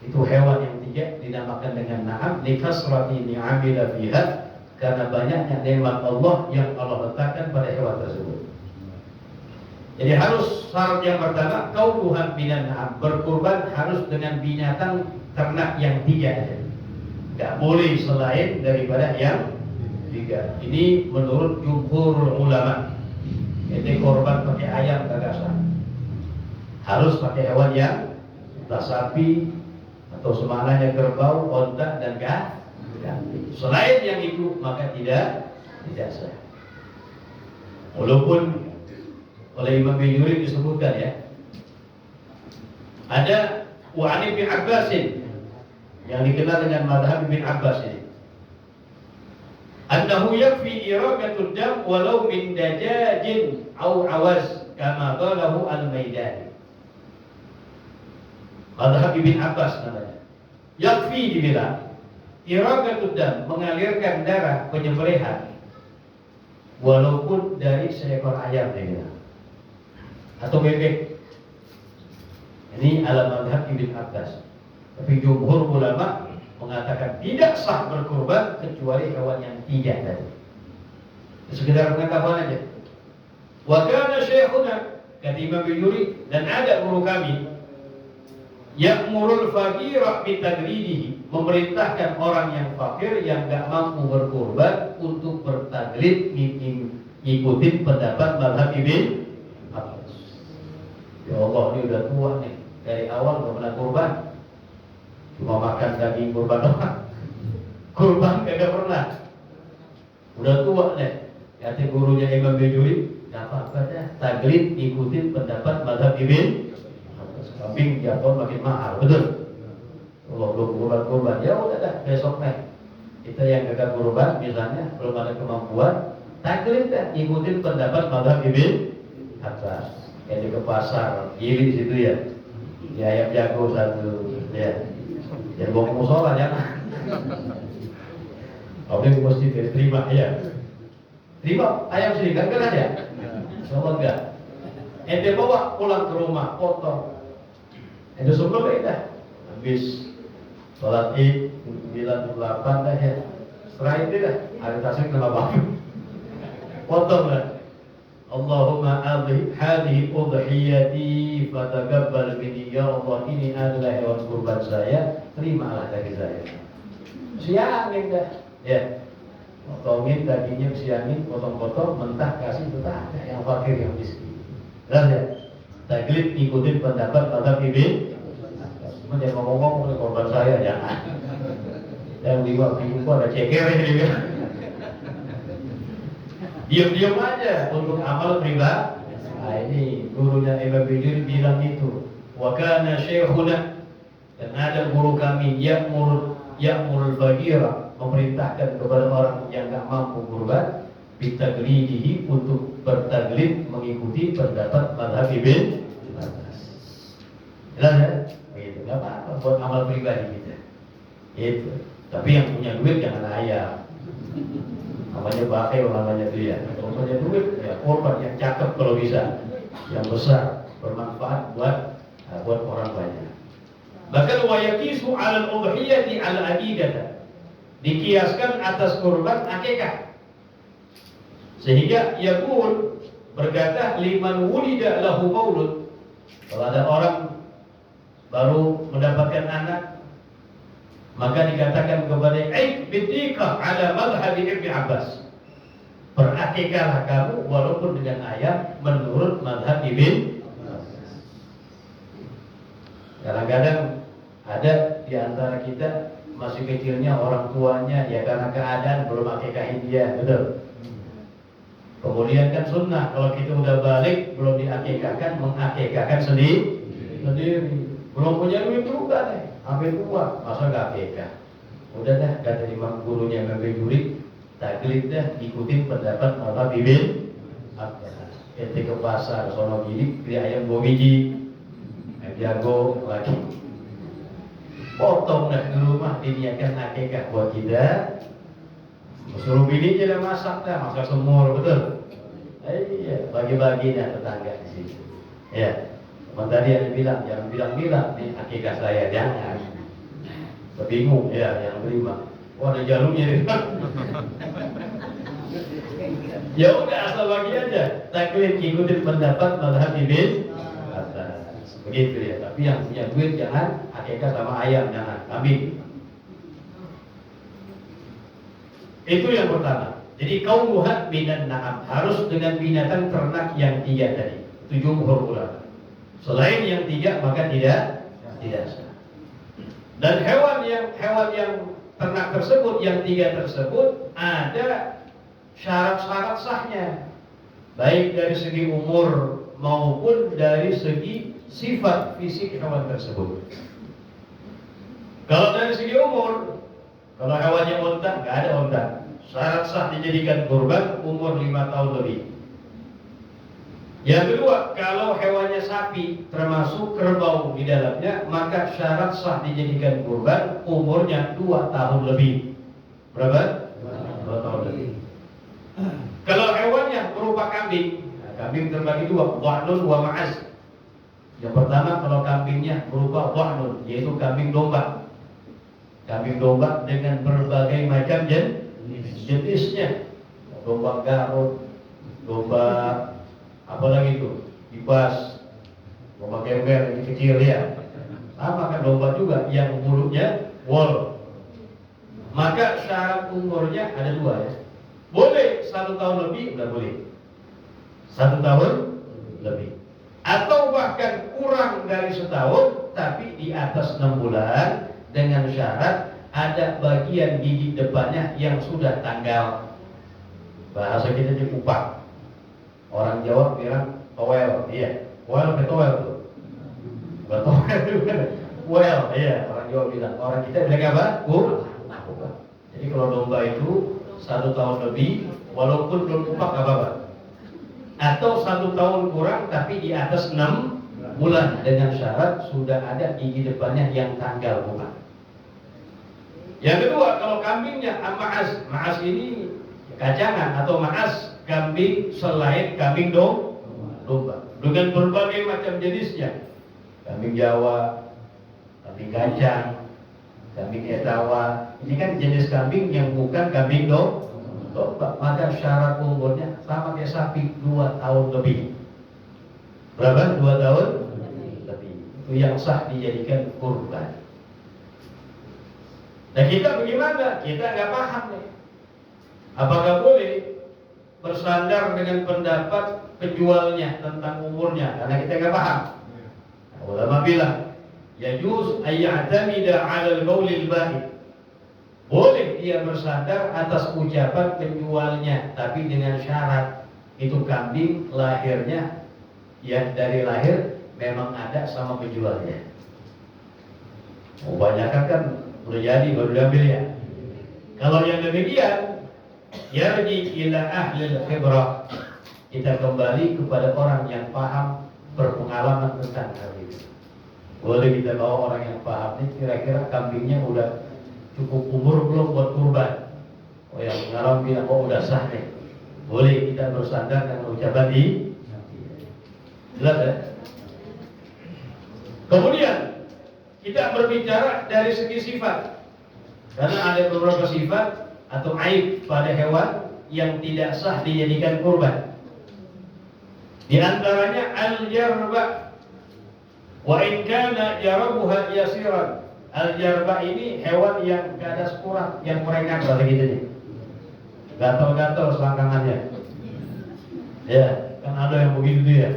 Itu hewan yang 3 dinamakan dengan na'am likasrati ni'amila fiha, karena banyaknya nikmat Allah yang Allah letakkan pada hewan tersebut. Jadi harus syarat yang pertama kaunuhan minan na'am, berkurban harus dengan binatang ternak yang 3 aja. Tidak boleh selain daripada yang 3. Ini menurut jumhurul ulama. Jadi korban pakai ayam kagak sah. Harus pakai hewan yang entah sapi atau semananya kerbau, onta dan kambing. Selain yang itu maka tidak sah. Walaupun oleh Imam Bajuri disebutkan ya, ada Wa'an bin Abbasin yang dikenal dengan madhab bin Abbas ini, annahu yakfi iraqatul dam walau min dajajin aw awaz kama qalahu al-Maidani. Madhab bin Abbas namanya. Yakfi dibilang iraqatul dam, mengalirkan darah penyembelihan walaupun dari seekor ayam dibilang, atau bebek. Ini ala madhab Ibn Abbas. Tapi jumhur ulama mengatakan tidak sah berkurban kecuali hewan yang 3 tadi. Sekedar pengetahuan aja. Wa kana syekhuna, kata Imam Bajuri, dan ada guru kami, ya'murul faqira bitagridihi, memerintahkan orang yang fakir yang enggak mampu berkurban untuk bertaglid ngikutin pendapat mazhab Ibn Abbas. Ya Allah, ini udah tua nih, dari awal enggak pernah kurban, cuma makan daging kurban doang. Kurban kagak pernah. Udah tua nih. Kata gurunya Imam Bajuri, enggak apa-apa dah, taglid ikutin pendapat mazhab Ibn. Kambing jatuh makin mahal, betul. Allah belum kurban, ya udah dah, besok nih kita yang gagal kurban misalnya belum ada kemampuan, taklid dah, ikutin pendapat mazhab Ibn Abbas. Kayak ke pasar, iri di situ ya, ya ayam jago 1, ya, jangan bawa ke musola ya. Oke, mesti terima ya. Terima ayam sini, kan ya? Coba enggak? Ente bawa pulang ke rumah, potong. Itu sumber dah. Habis sholat Id 98 dah ya. Setelah itu dah hari tasik nama bapak. Potong lah. Allahumma hadhihi udhiyati fataqabbal minni, ya Allah, ini adalah hewan kurban saya, terimalah dari saya. Siangin dah. Ya. Potongin dagingnya, siangin, potong-potong, mentah kasih tetangga yang fakir yang miskin. Jelas ya? Taglid ikutin pendapat mazhab Ibn. Jangan ngomong-ngomong korban saya, jangan. Yang bingung ada ceker ini. Diam-diam aja untuk amal pribadi. Nah ini gurunya Imam Bajuri bilang itu. Wa kana syekhuna, dan ada guru kami ya'murul faqira, memerintahkan kepada orang yang enggak mampu kurban, bitaglidihi, untuk bertaglid mengikuti pendapat mazhab Ibn Abbas. Jelas ya? Begitu, nggak apa-apa buat amal pribadi kita. Itu. Tapi yang punya duit jangan ayam. Namanya bakal, namanya dia. Kalau punya duit, ya korban yang cakep kalau bisa, yang besar, bermanfaat buat orang banyak. Bahkan wayakisu alal udhiyati al aqidah, dikiaskan atas kurban akikah. Sehingga yaqul, berkata, liman wulida lahu maulud, kalau ada orang baru mendapatkan anak, maka dikatakan kepada Aik bidika ala madhab Ibn Abbas, berakikahlah kamu walaupun dengan ayam menurut madhab Ibn Abbas. Kadang-kadang ada di antara kita masih kecilnya orang tuanya ya karena keadaan belum akikahin dia, betul. Kemudian kan sunnah kalau kita udah balik belum diakikahkan, mengakikahkan sendiri. Belum punya duit juga nih, hampir tua, masa gak akikah? Udah dah, kata imam gurunya ngabejurit, taklid dah, ikutin pendapat mazhab Ibn Abbas. Ente ke pasar, sono gini, beli ayam 2 biji, jago lagi. Potong dah di rumah, diniatkan akikah buat kita. Suruh bini aja dah masak semur, betul? Iya, bagi-bagi dah tetangga di sini. Ya, tadi ada bilang, jangan bilang-bilang nih akikah saya, jangan. Bingung ya yang terima. Wah, ada jalurnya di ya udah, asal bagi aja. Taklid ikutin pendapat mazhab Ibn Abbas. Begitu ya. Tapi yang punya duit jangan akikah sama ayam, jangan kambing. Itu yang pertama. Jadi kaum muhat minan na'am, harus dengan binatang ternak yang 3 tadi. 7 jumhur ulama. Selain yang 3 maka tidak sah. Dan hewan yang ternak tersebut yang 3 tersebut ada syarat-syarat sahnya, baik dari segi umur maupun dari segi sifat fisik hewan tersebut. Kalau dari segi umur, kalau hewannya unta, nggak ada unta. Syarat sah dijadikan kurban umur 5 tahun lebih. Yang kedua, kalau hewannya sapi termasuk kerbau di dalamnya, maka syarat sah dijadikan kurban umurnya 2 tahun lebih. Berapa? 2 tahun lebih. Kalau hewannya berupa kambing, kambing terbagi 2, dha'nun wa ma'az. Yang pertama, kalau kambingnya berupa dha'nun, yaitu kambing domba. Kambing domba dengan berbagai macam jenisnya. Domba Garut, domba apalagi itu, ibas, domba gembel yang kecil ya. Sama kan domba juga yang mulutnya wol. Maka syarat umurnya ada 2 ya. Boleh 1 tahun lebih, udah boleh 1 tahun lebih. Atau bahkan kurang dari setahun, tapi di atas 6 bulan dengan syarat ada bagian gigi depannya yang sudah tanggal. Bahasa kita di kupak. Orang Jawa bilang towel, iya. Well ke towel tuh. Bukan towel juga. Well, iya. Orang Jawa bilang. Orang kita bilang apa? Kupak. Jadi kalau domba itu 1 tahun lebih, walaupun belum kupak nggak apa-apa. Atau 1 tahun kurang, tapi di atas 6 bulan dengan syarat sudah ada gigi depannya yang tanggal kupak. Yang kedua, kalau kambingnya ma'az. Ma'az ini kacangan atau ma'az, kambing selain kambing domba dengan berbagai macam jenisnya. Kambing Jawa, kambing kacang, kambing etawa. Ini kan jenis kambing yang bukan kambing domba. Maka syarat umurnya sama kayak sapi, 2 tahun lebih. Berapa? 2 tahun lebih. Itu yang sah dijadikan kurban. Nah kita bagaimana? Kita nggak paham nih. Apakah boleh bersandar dengan pendapat penjualnya tentang umurnya? Karena kita nggak paham. Nah, ulama bilang, yajuz ayya'tamida 'ala al-qaulil ba'i. Boleh dia bersandar atas ucapan penjualnya, tapi dengan syarat itu kambing lahirnya ya dari lahir memang ada sama penjualnya. Kebanyakan kan udah jadi baru diambil ya. Kalau yang demikian, yarji ila ahli al-khibrah. Kita kembali kepada orang yang paham, berpengalaman tentang hal itu. Boleh kita bawa orang yang paham ini, kira-kira kambingnya udah cukup umur belum buat kurban. Oh yang pengalaman bilang, oh udah sah nih. Boleh kita bersandar dengan ucapan di jelas ya. Kemudian kita berbicara dari segi sifat, karena ada beberapa sifat atau aib pada hewan yang tidak sah dijadikan kurban. Di antaranya al-jarba, wa in kana jarabuha yasiran. Al-jarba ini hewan yang gadas kurang, yang merengek bahasa gitu nih. Gatal-gatal selangkangannya. Ya, kan ada yang begitu ya.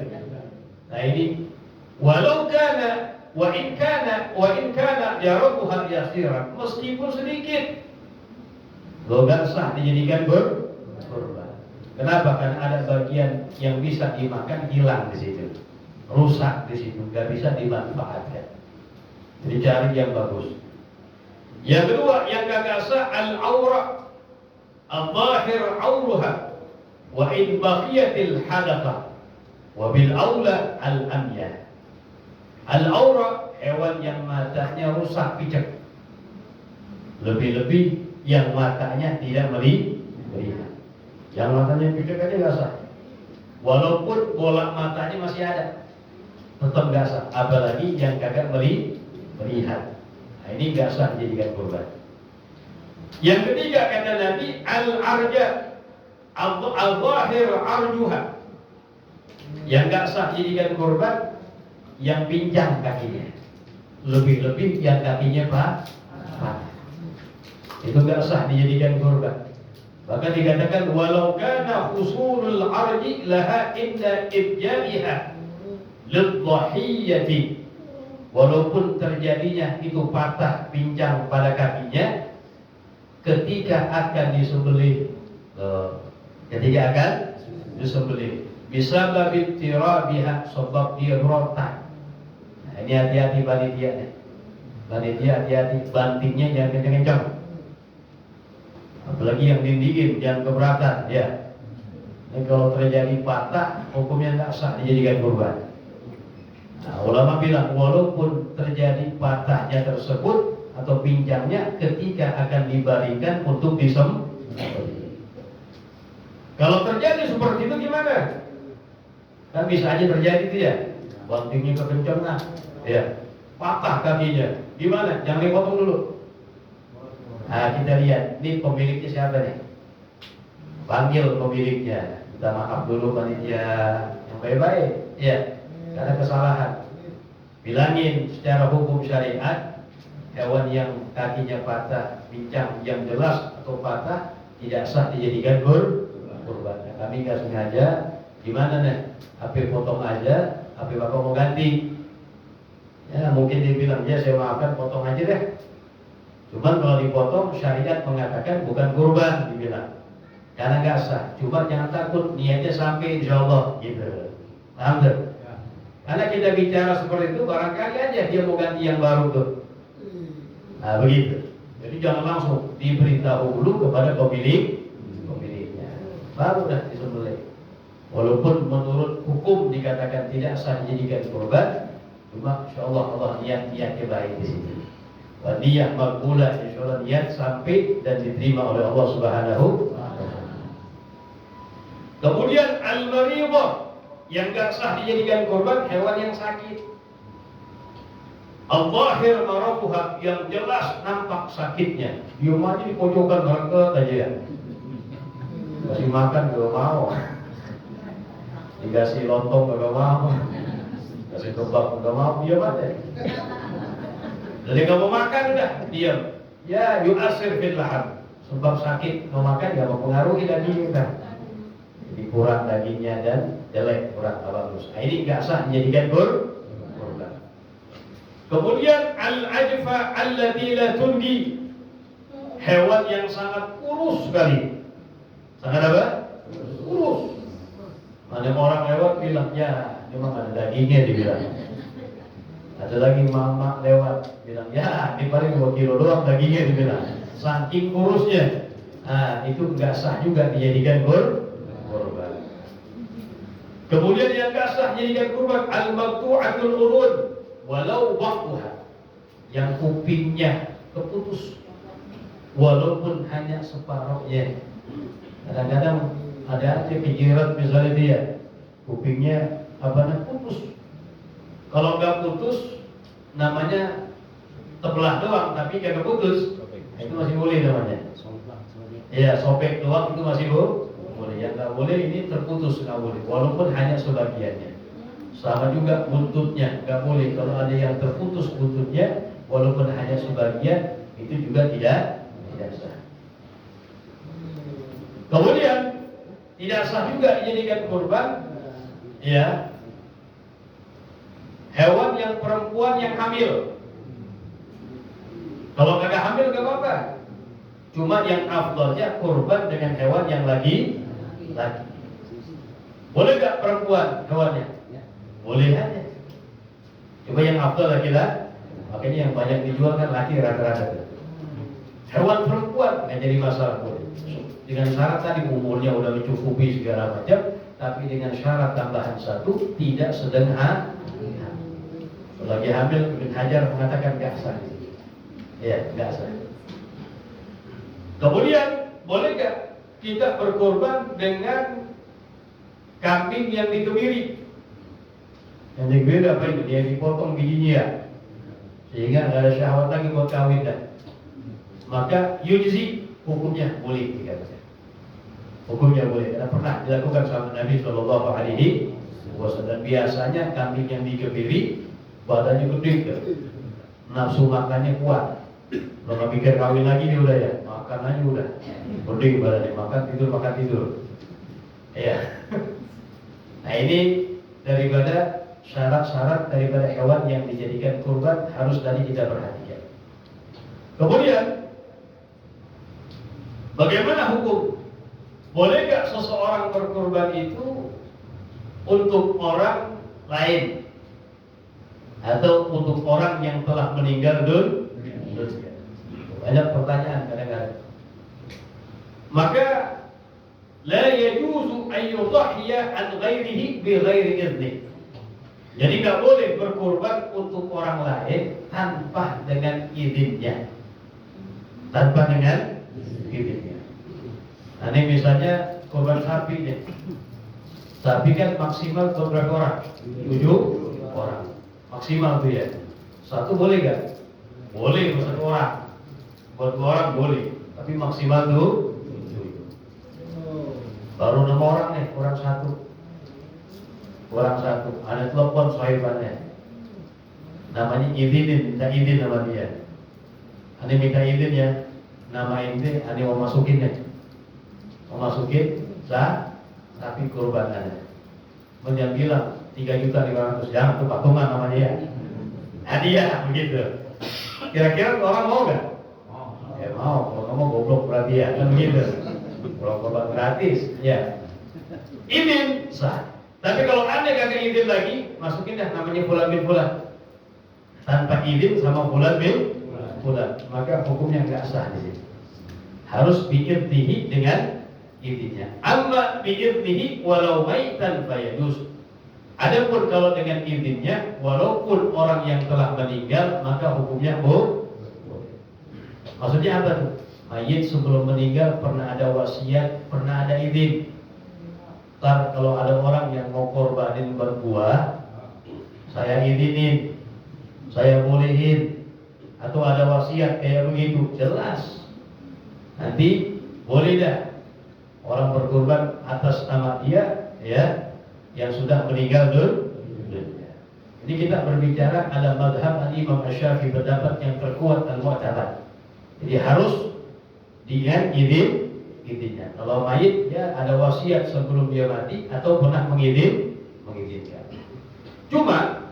Nah ini walau kana wa in kana jarabuha yasiran, meskipun sedikit logat sah dijadikan kurban. Kenapa? Karena ada bagian yang bisa dimakan hilang di situ, rusak di situ, nggak bisa dimanfaatkan. Jadi cari yang bagus. Yang kedua, yang kagak sah al-aura, al-zahir auruha, wa in baqiyatil hadaqa, wa bil aula al-amya. Al-aura, hewan yang matanya rusak picek. Lebih-lebih yang matanya tidak melihat. Yang matanya picek aja nggak sah. Walaupun bola matanya masih ada, tetap nggak sah. Apalagi yang kagak melihat. Nah, ini nggak sah dijadikan kurban. Yang ketiga kata Nabi, al-arja, al-zahir arjuha. Yang nggak sah dijadikan kurban, yang pincang kakinya. Lebih-lebih yang kakinya patah. Itu nggak sah dijadikan kurban. Bahkan dikatakan walau kana husulul arji laha inda ibjaiha lidhahiyyati. Walaupun terjadinya itu patah pincang pada kakinya ketika akan disembelih, bisa babit tirabiha, sebab dia berontak. Nah, ini hati-hati panitia nih. Panitia hati-hati, bantingnya jangan kencang-kencang. Apalagi yang dindikin jangan keberatan ya. Ini kalau terjadi patah, hukumnya nggak sah dijadikan kurban. Nah, ulama bilang walaupun terjadi patahnya tersebut atau pincangnya ketika akan dibalikan untuk disembelih. Kalau terjadi seperti itu gimana? Kan bisa aja terjadi itu ya. Bantingnya kekencangan, ya, patah kakinya. Gimana? Jangan dipotong dulu. Nah, kita lihat, ini pemiliknya siapa nih? Panggil pemiliknya. Kita maaf dulu panitia yang baik-baik, ya. Karena kesalahan. Bilangin secara hukum syariat, hewan yang kakinya patah, pincang yang jelas atau patah tidak sah dijadikan kurban. Nah, kami nggak sengaja, gimana nih? HP potong aja, HP bapak mau ganti. Ya mungkin dia bilang, ya saya maafkan, potong aja deh. Cuman kalau dipotong syariat mengatakan bukan kurban, dibilang. Karena nggak sah. Cuma jangan takut, niatnya sampai insya Allah gitu. Paham tuh? Karena kita bicara seperti itu, barangkali aja dia mau ganti yang baru tuh. Nah begitu. Jadi jangan langsung diberitahu dulu kepada pemiliknya. Baru dah disembelih. Walaupun menurut hukum dikatakan tidak sah dijadikan kurban, cuma insya Allah Allah niatnya baik di sini. Niat makbulah, insya Allah niat sampai dan diterima oleh Allah Subhanahu wa Ta'ala. Kemudian al-maridah, yang gak sah dijadikan korban, hewan yang sakit. Al-zahir marabuha, yang jelas nampak sakitnya. Dia aja di pojokan berangkat aja ya. Kasih makan gak mau, dikasih lontong gak mau, kasih kebab gak mau, diam aja. Jadi gak mau makan udah diam. Ya yu'asir fil laham, sebab sakit mau makan gak mempengaruhi daging kita. Jadi kurang dagingnya dan jelek, kurang bagus. Nah, ini gak sah dijadikan kurban. Kemudian al-ajfa allati la tungi, hewan yang sangat kurus sekali. Sangat apa? Kurus. Ada orang lewat bilang, ya ini mah ada dagingnya, dibilang. Ada lagi mama lewat bilang, ya ini paling 2 kilo doang dagingnya, dibilang. Saking kurusnya. Nah itu nggak sah juga dijadikan kurban. Kemudian yang nggak sah dijadikan kurban, al-maqtu'atul urun walau waqtuha, yang kupingnya keputus walaupun hanya separuhnya. Kadang-kadang ada aja pikiran, misalnya dia kupingnya putus. Kalau nggak putus namanya tebelah doang, tapi kagak putus, itu masih boleh namanya. Iya, sobek doang itu masih boleh. Yang nggak boleh ini terputus, nggak boleh, walaupun hanya sebagiannya. Sama juga buntutnya nggak boleh. Kalau ada yang terputus buntutnya walaupun hanya sebagian, itu juga tidak sah. Kemudian tidak sah juga dijadikan kurban, ya, hewan yang perempuan yang hamil. Kalau kagak hamil gak apa-apa. Cuma yang afdalnya kurban dengan hewan yang lagi. Boleh gak perempuan hewannya? Boleh aja. Cuma yang afdal laki-laki. Makanya yang banyak dijual kan laki rata-rata. Hewan perempuan nggak jadi masalah boleh. Dengan syarat tadi umurnya udah mencukupi segala macam, tapi dengan syarat tambahan satu, tidak sedang hamil. Lagi hamil, Ibn Hajar mengatakan nggak sah. Ya, nggak sah. Kemudian boleh nggak kita berkorban dengan kambing yang dikemiri? Yang dikemiri apa itu? Yang dipotong bijinya ya, sehingga nggak ada syahwat lagi buat kawin dah. Maka yujzi, hukumnya boleh dikatakan. Hukumnya boleh, karena pernah dilakukan sama Nabi Shallallahu Alaihi Wasallam. Biasanya kambing yang dikemiri badannya gede, nafsu makannya kuat. Kalau nggak pikir kawin lagi nih udah ya, makan aja udah gede badannya, makan tidur. Ya. Nah ini daripada syarat-syarat daripada hewan yang dijadikan kurban harus tadi kita perhatikan. Kemudian bagaimana hukum? Boleh gak seseorang berkorban itu untuk orang lain atau untuk orang yang telah meninggal dunia? Banyak pertanyaan kadang-kadang. Maka la yajuzu an yudhiya an ghairihi bi ghairi idzni. Jadi gak boleh berkorban untuk orang lain tanpa dengan izinnya. Tanpa dengan izinnya. Nah, ini misalnya korban sapi nih. Sapi kan maksimal berapa orang? 7 orang. Maksimal tuh ya. Satu boleh gak? Boleh buat 1 orang. Buat 2 orang boleh. Tapi maksimal tuh 7. Baru 6 orang nih, kurang 1. Kurang 1. Ada telepon sahibannya. Namanya izinin, minta izin sama dia. Ane minta izin ya. Nama ini ane mau masukin ya. Masukin sapi kurbanannya. Kemudian bilang 3.500.000, jangan tuh patungan namanya ya. Hadiah begitu. Kira-kira orang mau nggak? Ya mau. Kalau kamu goblok berarti ya kan begitu. Kalau korban gratis, ya. Izin sah. Tapi kalau anda kagak izin lagi, masukin dah namanya fulan bin fulan. Tanpa izin sama fulan bin fulan, maka hukumnya nggak sah di sini. Harus biiznihi dengan izinnya. Amma biiznihi walau maitan fayajuz. Adapun kalau dengan izinnya, walaupun orang yang telah meninggal, maka hukumnya boleh. Maksudnya apa tuh? Mayit sebelum meninggal pernah ada wasiat, pernah ada izin. Ntar kalau ada orang yang mau korbanin berbuah, saya izinin, saya bolehin, atau ada wasiat kayak begitu, jelas. Nanti boleh dah orang berkorban atas nama dia, ya, yang sudah meninggal dunia. Ini kita berbicara ada madhab Imam Asy-Syafi'i, pendapat yang terkuat dan mu'tamad. Jadi harus dengan izinnya. Kalau mayit ya ada wasiat sebelum dia mati atau pernah mengizinkan. Cuma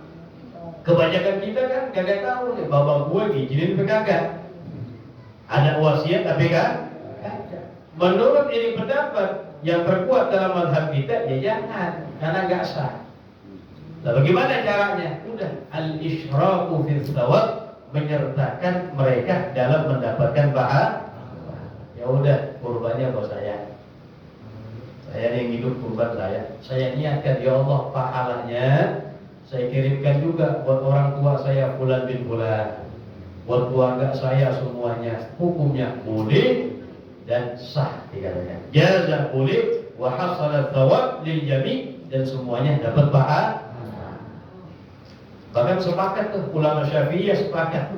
kebanyakan kita kan kagak tahu nih, bapak gue ngizinin kagak. Ada wasiat tapi kan? Menurut ini pendapat yang terkuat dalam mazhab kita, ya jangan, karena nggak sah. Nah, bagaimana caranya? Udah al-isyraku fil thawab, menyertakan mereka dalam mendapatkan pahala. Ya udah, kurbannya buat saya. Saya yang hidup kurban saya. Saya niatkan, ya Allah, pahalanya saya kirimkan juga buat orang tua saya fulan bin fulan, buat keluarga saya semuanya. Hukumnya boleh dan sah dikatakan. Jaza boleh wa hasala thawab lil jami', dan semuanya dapat pahala. Bahkan sepakat tuh ulama Syafi'iyah sepakat.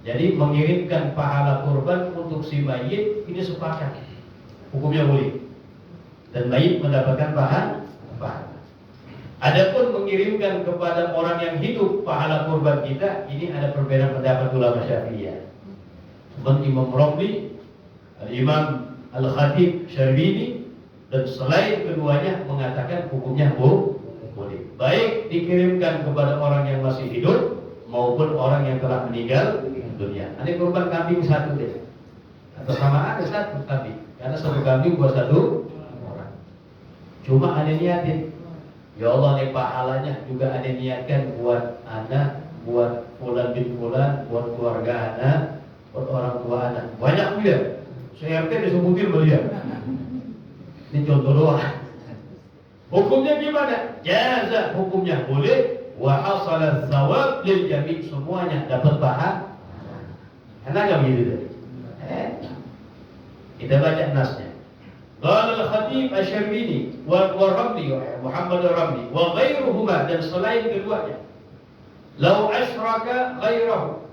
Jadi mengirimkan pahala kurban untuk si mayit ini sepakat. Hukumnya boleh. Dan mayit mendapatkan pahala. Adapun mengirimkan kepada orang yang hidup pahala kurban kita, ini ada perbedaan pendapat ulama Syafi'iyah. Seperti Imam Romli, Imam Al-Khatib Syarbini, dan selain keduanya mengatakan hukumnya boleh. Baik dikirimkan kepada orang yang masih hidup maupun orang yang telah meninggal dunia. Ini kurban kambing satu deh, atau sama ada satu kambing, karena satu kambing buat 1 orang. Cuma ada niatin, ya Allah nih pahalanya juga ada niatkan buat anak, buat fulan bin fulan, buat keluarga anak, buat orang tua anak. Banyak disebutin beliau. Ini contoh doang. Hukumnya gimana? Jaza, hukumnya boleh. Wa hasala thawab lil jami', semuanya dapat pahala. Enak gak begitu tadi? Kita baca nasnya. Qala al-Khatib Asy-Syarbini wa Ramli, Muhammad Ramli wa ghairuhuma, dan selain keduanya. Lau asyraka ghairahu,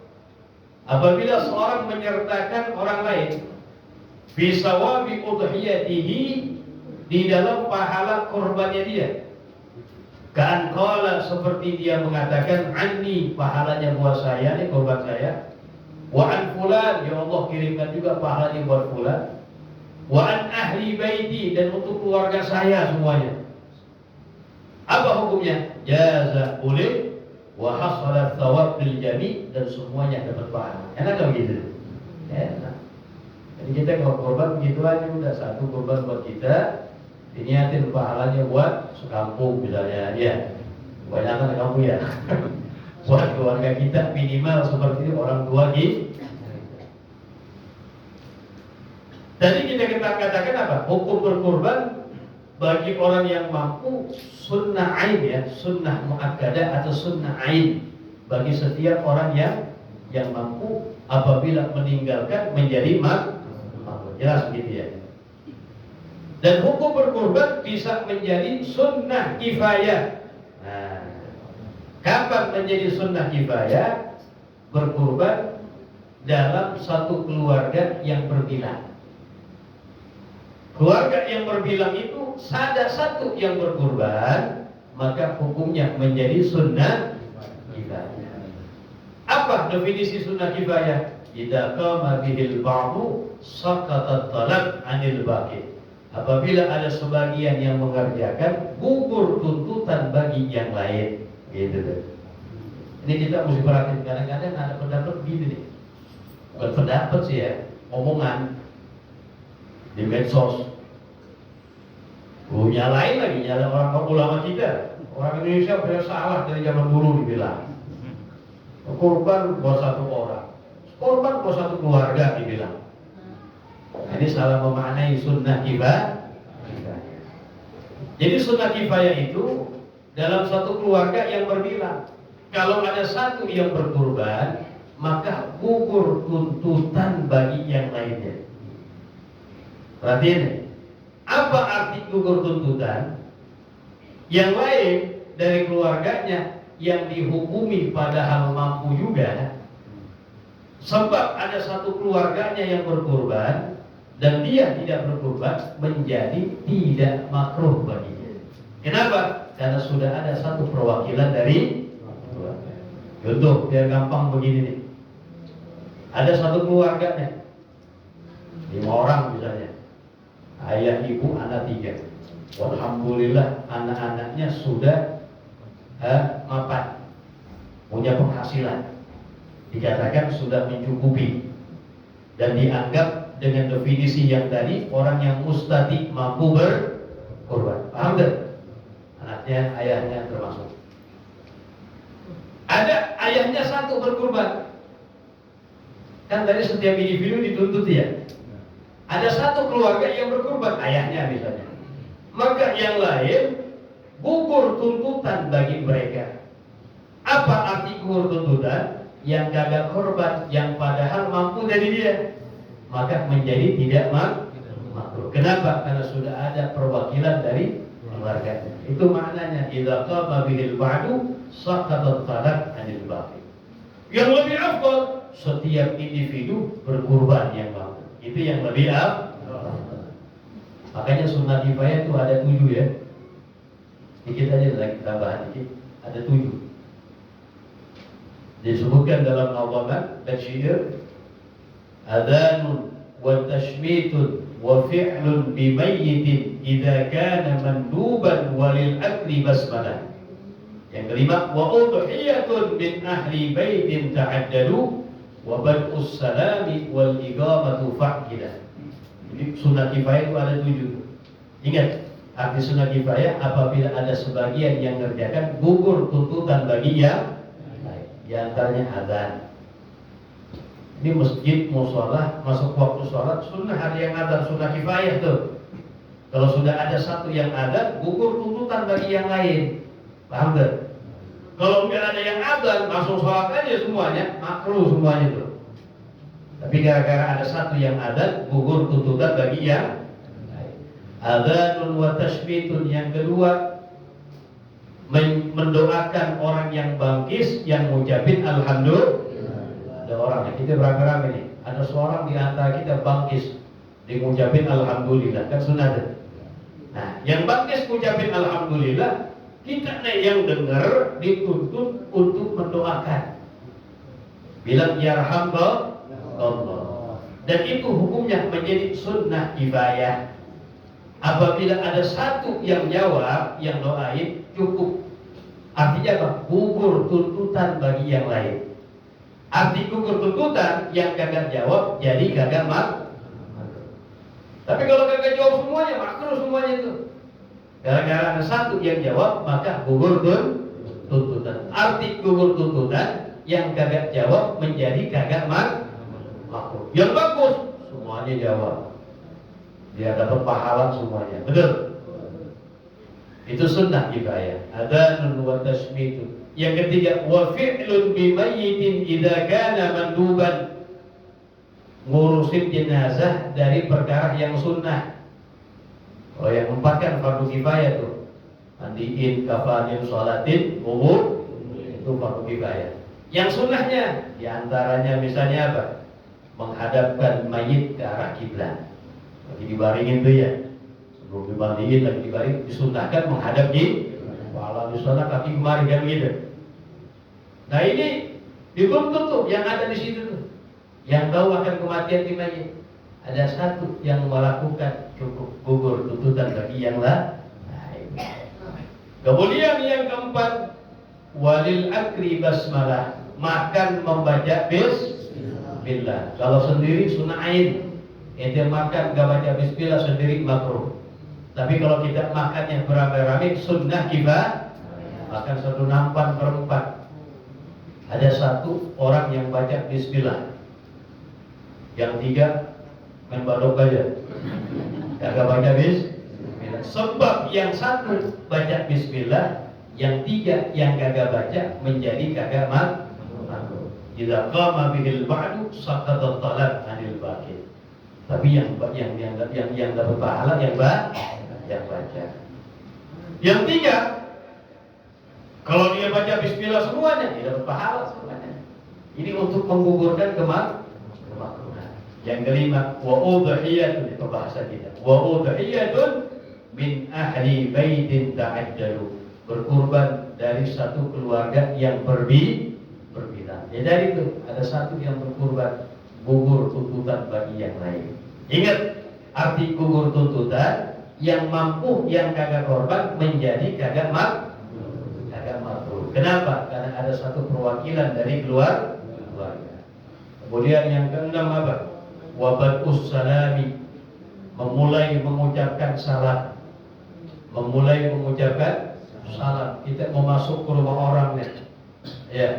apabila seorang menyertakan orang lain fi sawabi udhiyatihi, di dalam pahala korbannya dia. Kan qala, seperti dia mengatakan, anni, pahalanya buat saya nih, korban saya. Wa an fulan, ya Allah kirimkan juga pahalanya buat fulan. Wa an ahli baiti, dan untuk keluarga saya semuanya. Apa hukumnya? Jaza, boleh. Wa hasala thawab bil jami', dan semuanya dapat pahala. Enak gak begitu? Enak. Jadi kita kalau korban begitu aja, udah satu korban buat kita, diniatin pahalanya buat sekampung misalnya, ya. Kebanyakan kamu ya. Buat keluarga kita minimal seperti itu, orang tua kita. Tadi kita katakan apa? Hukum berkorban bagi orang yang mampu sunnah ain, ya, sunnah muakkadah atau sunnah ain bagi setiap orang yang mampu apabila meninggalkan menjadi mampu. Jelas begitu ya. Dan hukum berkorban bisa menjadi sunnah kifayah. Nah, kapan menjadi sunnah kifayah? Berkorban dalam satu keluarga yang berbilang. Keluarga yang berbilang itu ada satu yang berkorban, maka hukumnya menjadi sunnah kifayah. Apa definisi sunnah kifayah? Idza qama bihil ba'du saqatat talab 'anil baqi. Apabila ada sebagian yang mengerjakan, gugur tuntutan bagi yang lain. Gitu deh. Ini kita mesti perhatiin, kadang-kadang ada pendapat begini nih. Bukan pendapat sih ya, omongan di medsos. Nyalain lagi, nyalain orang ulama kita. Orang Indonesia sudah salah dari zaman dulu dibilang. Korban buat satu orang, korban buat satu keluarga dibilang. Ini salah memaknai sunnah kifayah. Jadi sunnah kifayah itu dalam satu keluarga yang berbilang. Kalau ada satu yang berkorban, maka gugur tuntutan bagi yang lainnya. Perhatiin, apa arti gugur tuntutan? Yang lain dari keluarganya yang dihukumi padahal mampu juga, sebab ada satu keluarganya yang berkorban dan dia tidak berkorban, menjadi tidak makruh baginya. Kenapa? Karena sudah ada satu perwakilan dari keluarga. Contoh biar gampang begini nih. Ada satu keluarga nih, 5 orang misalnya, ayah, ibu, anak 3. Alhamdulillah anak-anaknya sudah mapan, punya penghasilan, dikatakan sudah mencukupi, dan dianggap dengan definisi yang tadi orang yang mustati, mampu berkorban. Paham tak? Anaknya, ayahnya termasuk. Ada ayahnya satu berkorban. Kan tadi setiap individu dituntut ya. Ada satu keluarga yang berkorban, ayahnya misalnya. Maka yang lain gugur tuntutan bagi mereka. Apa arti gugur tuntutan? Yang gagal korban, yang padahal mampu dari dia, maka menjadi tidak makruh. Kenapa? Karena sudah ada perwakilan dari keluarganya. Itu maknanya idza qama bihil ba'du saqatat talab 'anil baqi. Yang lebih afdal, setiap individu berkorban yang mampu. Itu yang lebih afdal. Makanya sunnah kifayah itu ada 7 ya. Dikit aja lagi tambahan dikit. Ada 7. Disebutkan dalam nawamat dan syair, adhanun wa tashmitun wa fi'lun bimayyitin idza kana manduban walil akli basmalah. Yang kelima, wa udhiyatun min ahli baitin ta'addadu wa bad'us salami wal iqamatu faqidah. Jadi sunnah kifayah itu ada 7. Ingat, arti sunnah kifayah apabila ada sebagian yang mengerjakan, gugur tuntutan bagi yang lain. Di antaranya azan. Ini masjid, musola, masuk waktu sholat, sunnah ada yang adzan, sunnah kifayah tuh. Kalau sudah ada satu yang adzan, gugur tuntutan bagi yang lain. Paham gak? Kalau nggak ada yang adzan, langsung sholat aja semuanya, makruh semuanya tuh. Tapi gara-gara ada satu yang adzan, gugur tuntutan bagi yang lain. Adzanun wa tashmitun, yang kedua, mendoakan orang yang bangkis, yang ngucapin alhamdulillah. Ada orang, kita beramai-ramai nih, ada seorang di antara kita bangkis, dia ngucapin alhamdulillah, kan sunnah tuh. Nah, yang bangkis ngucapin alhamdulillah, kita nih yang dengar dituntut untuk mendoakan, bilang yarhamkallah. Dan itu hukumnya menjadi sunnah kifayah. Apabila ada satu yang jawab, yang doain, cukup. Artinya apa? Gugur tuntutan bagi yang lain. Arti gugur tuntutan, yang kagak jawab jadi kagak Tapi kalau kagak jawab semuanya, makruh semuanya itu. Gara-gara ada satu yang jawab, maka gugur tuntutan. Arti gugur tuntutan, yang kagak jawab menjadi kagak makruh. Yang bagus, semuanya jawab. Dia dapat pahala semuanya. Betul? Itu sunnah kifayah. Adzanun wa tashmitun. Yang ketiga, wa fi'lun bimayyitin idza kana manduban. Ngurusin jenazah dari perkara yang sunnah. Kalau yang empat kan fardu kifayah tuh. Mandiin, kafanin, sholatin, kubur, itu fardu kifayah. Yang sunnahnya diantaranya misalnya apa? Menghadapkan mayit ke arah kiblat. Lagi dibaringin tuh ya. Sebelum dimandiin lagi dibaring, disunnahkan menghadap di kepala, di sana kaki kemari kan gitu. Nah ini dituntut tuh yang ada di situ tuh, yang tahu akan kematian di mayit. Ada satu yang melakukan, cukup gugur tuntutan bagi yang lain. Kemudian yang keempat, walil akri basmalah, makan membaca bismillah. Kalau sendiri sunnah ain, ente makan gak baca bismillah sendiri makruh. Tapi kalau kita makannya beramai-ramai, sunnah kifayah, makan satu nampan berempat. Ada satu orang yang baca bismillah, yang tiga main badok aja, kagak baca bismillah. Sebab yang satu baca bismillah, yang tiga yang kagak baca menjadi kagak makruh. Idza qama bihil ba'du saqata talab 'anil baqi. Tapi yang dapat pahala yang baca. Yang tiga, kalau dia baca bismillah semuanya, dia dapat pahala semuanya. Ini untuk menggugurkan kemakruhan. Yang kelima, wa udhiyatun, itu bahasa kita. Wa udhiyatun min ahli baitin ta'ajjalu, berkurban dari satu keluarga yang berbeda. Ya dari itu ada satu yang berkurban, gugur tuntutan bagi yang lain. Ingat, arti gugur tuntutan, yang mampu, yang kagak korban menjadi kagak makruh. Kenapa? Karena ada satu perwakilan dari keluarga. Kemudian yang keenam apa? Wabadus salami, memulai mengucapkan salam. Kita mau masuk ke rumah orang nih, ya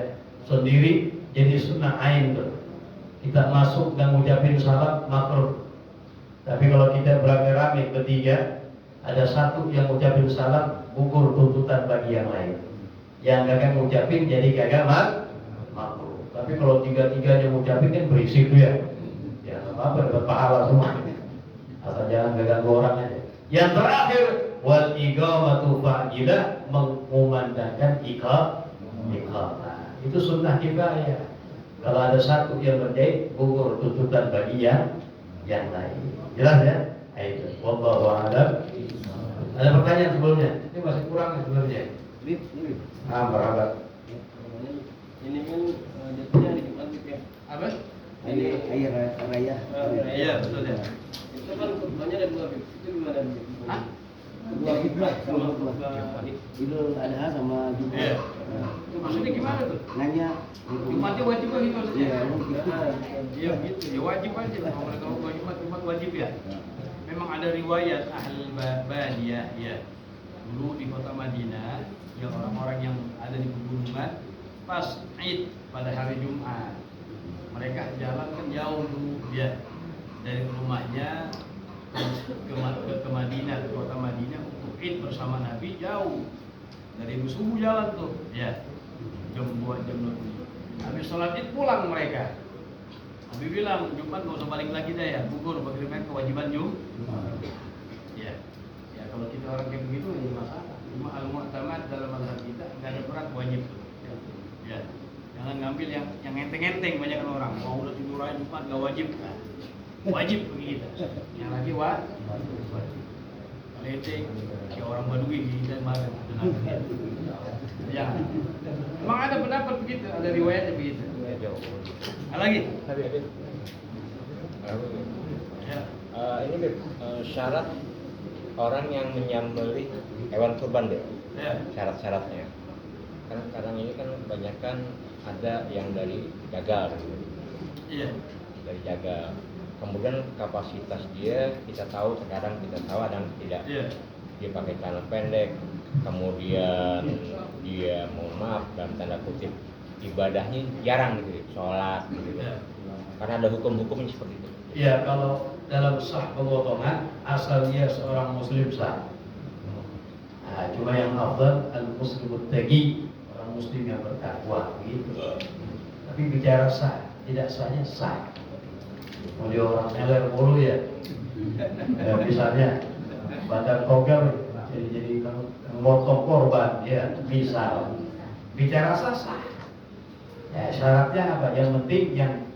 sendiri jadi sunnah ain tuh. Kita masuk dan ngucapin salam makruh. Tapi kalau kita beramai-ramai bertiga, ada satu yang ngucapin salam, gugur tuntutan bagi yang lain. Yang kagak ngucapin jadi kagak makruh. Tapi kalau tiga-tiganya ngucapin kan berisik tuh ya. Ya nggak apa-apa, dapat pahala semua. Asal jangan ganggu orang aja. Yang terakhir, wal iqamatu fa'ilah, mengumandangkan iqamah. Itu sunnah kifayah. Kalau ada satu yang berjahit, gugur tuntutan bagi yang lain. Jelas ya? Itu. Wallahu a'lam. Ada pertanyaan sebelumnya? Ini masih kurang sebenarnya. Berapa? Ini kan jatuhnya di Jumat ya. Apa? Ini air raya. Iya betul ya. Itu kan khutbahnya ada dua, itu gimana? Hah? Dua kiblat sama Idul Adha sama Jumat. Iya. Itu maksudnya gimana tuh? nanya Jumatnya wajib kan itu maksudnya? Iya. Iya gitu. Ya wajib aja. Kalau mereka mau Jumat wajib ya. Memang ada riwayat ahli badiyah ya. Dulu di kota Madinah, yang orang-orang yang ada di pegunungan pas Id pada hari Jumat Mereka jalan kan jauh dulu ya dari rumahnya ke Madinah, ke kota Madinah untuk Id bersama Nabi jauh. Dari subuh jalan tuh, ya jam 2 jam 2. Habis sholat Id pulang mereka. Nabi bilang Jumat nggak usah balik lagi dah ya, gugur bagi mereka kewajiban Ya, ya kalau kita orang kayak begitu ini masalah. Cuma al-mu'tamad dalam mazhab kita nggak ada berat wajib tuh. Ya, jangan ngambil yang enteng-enteng banyak orang. Mau udah tidur aja Jumat nggak wajib. Nah, wajib bagi kita. Yang lagi wajib. Kalau enteng kayak orang Badui kita kemarin. Ya, memang ada pendapat begitu, ada riwayatnya begitu. Ada lagi? Ya. Ini Beb, syarat orang yang menyembelih hewan kurban deh, Ya. syarat-syaratnya. Karena sekarang ini kan kebanyakan ada yang dari jagal, Iya. dari jagal. Kemudian kapasitas dia kita tahu sekarang kita tahu ada yang tidak. Iya. Dia pakai celana pendek, kemudian dia mohon maaf dalam tanda kutip ibadahnya jarang gitu, sholat gitu. Ya. Karena ada hukum-hukumnya seperti itu. Ya, kalau dalam sah pemotongan asal dia seorang muslim sah. Nah, cuma yang afdal al-muslimut taqi, orang muslim yang bertakwa gitu. Tapi bicara sah, tidak sahnya sah. Mau dia orang seler mulu ya. Ya misalnya badan kogel jadi memotong korban ya, misal. Bicara sah sah. Ya, syaratnya apa? Yang penting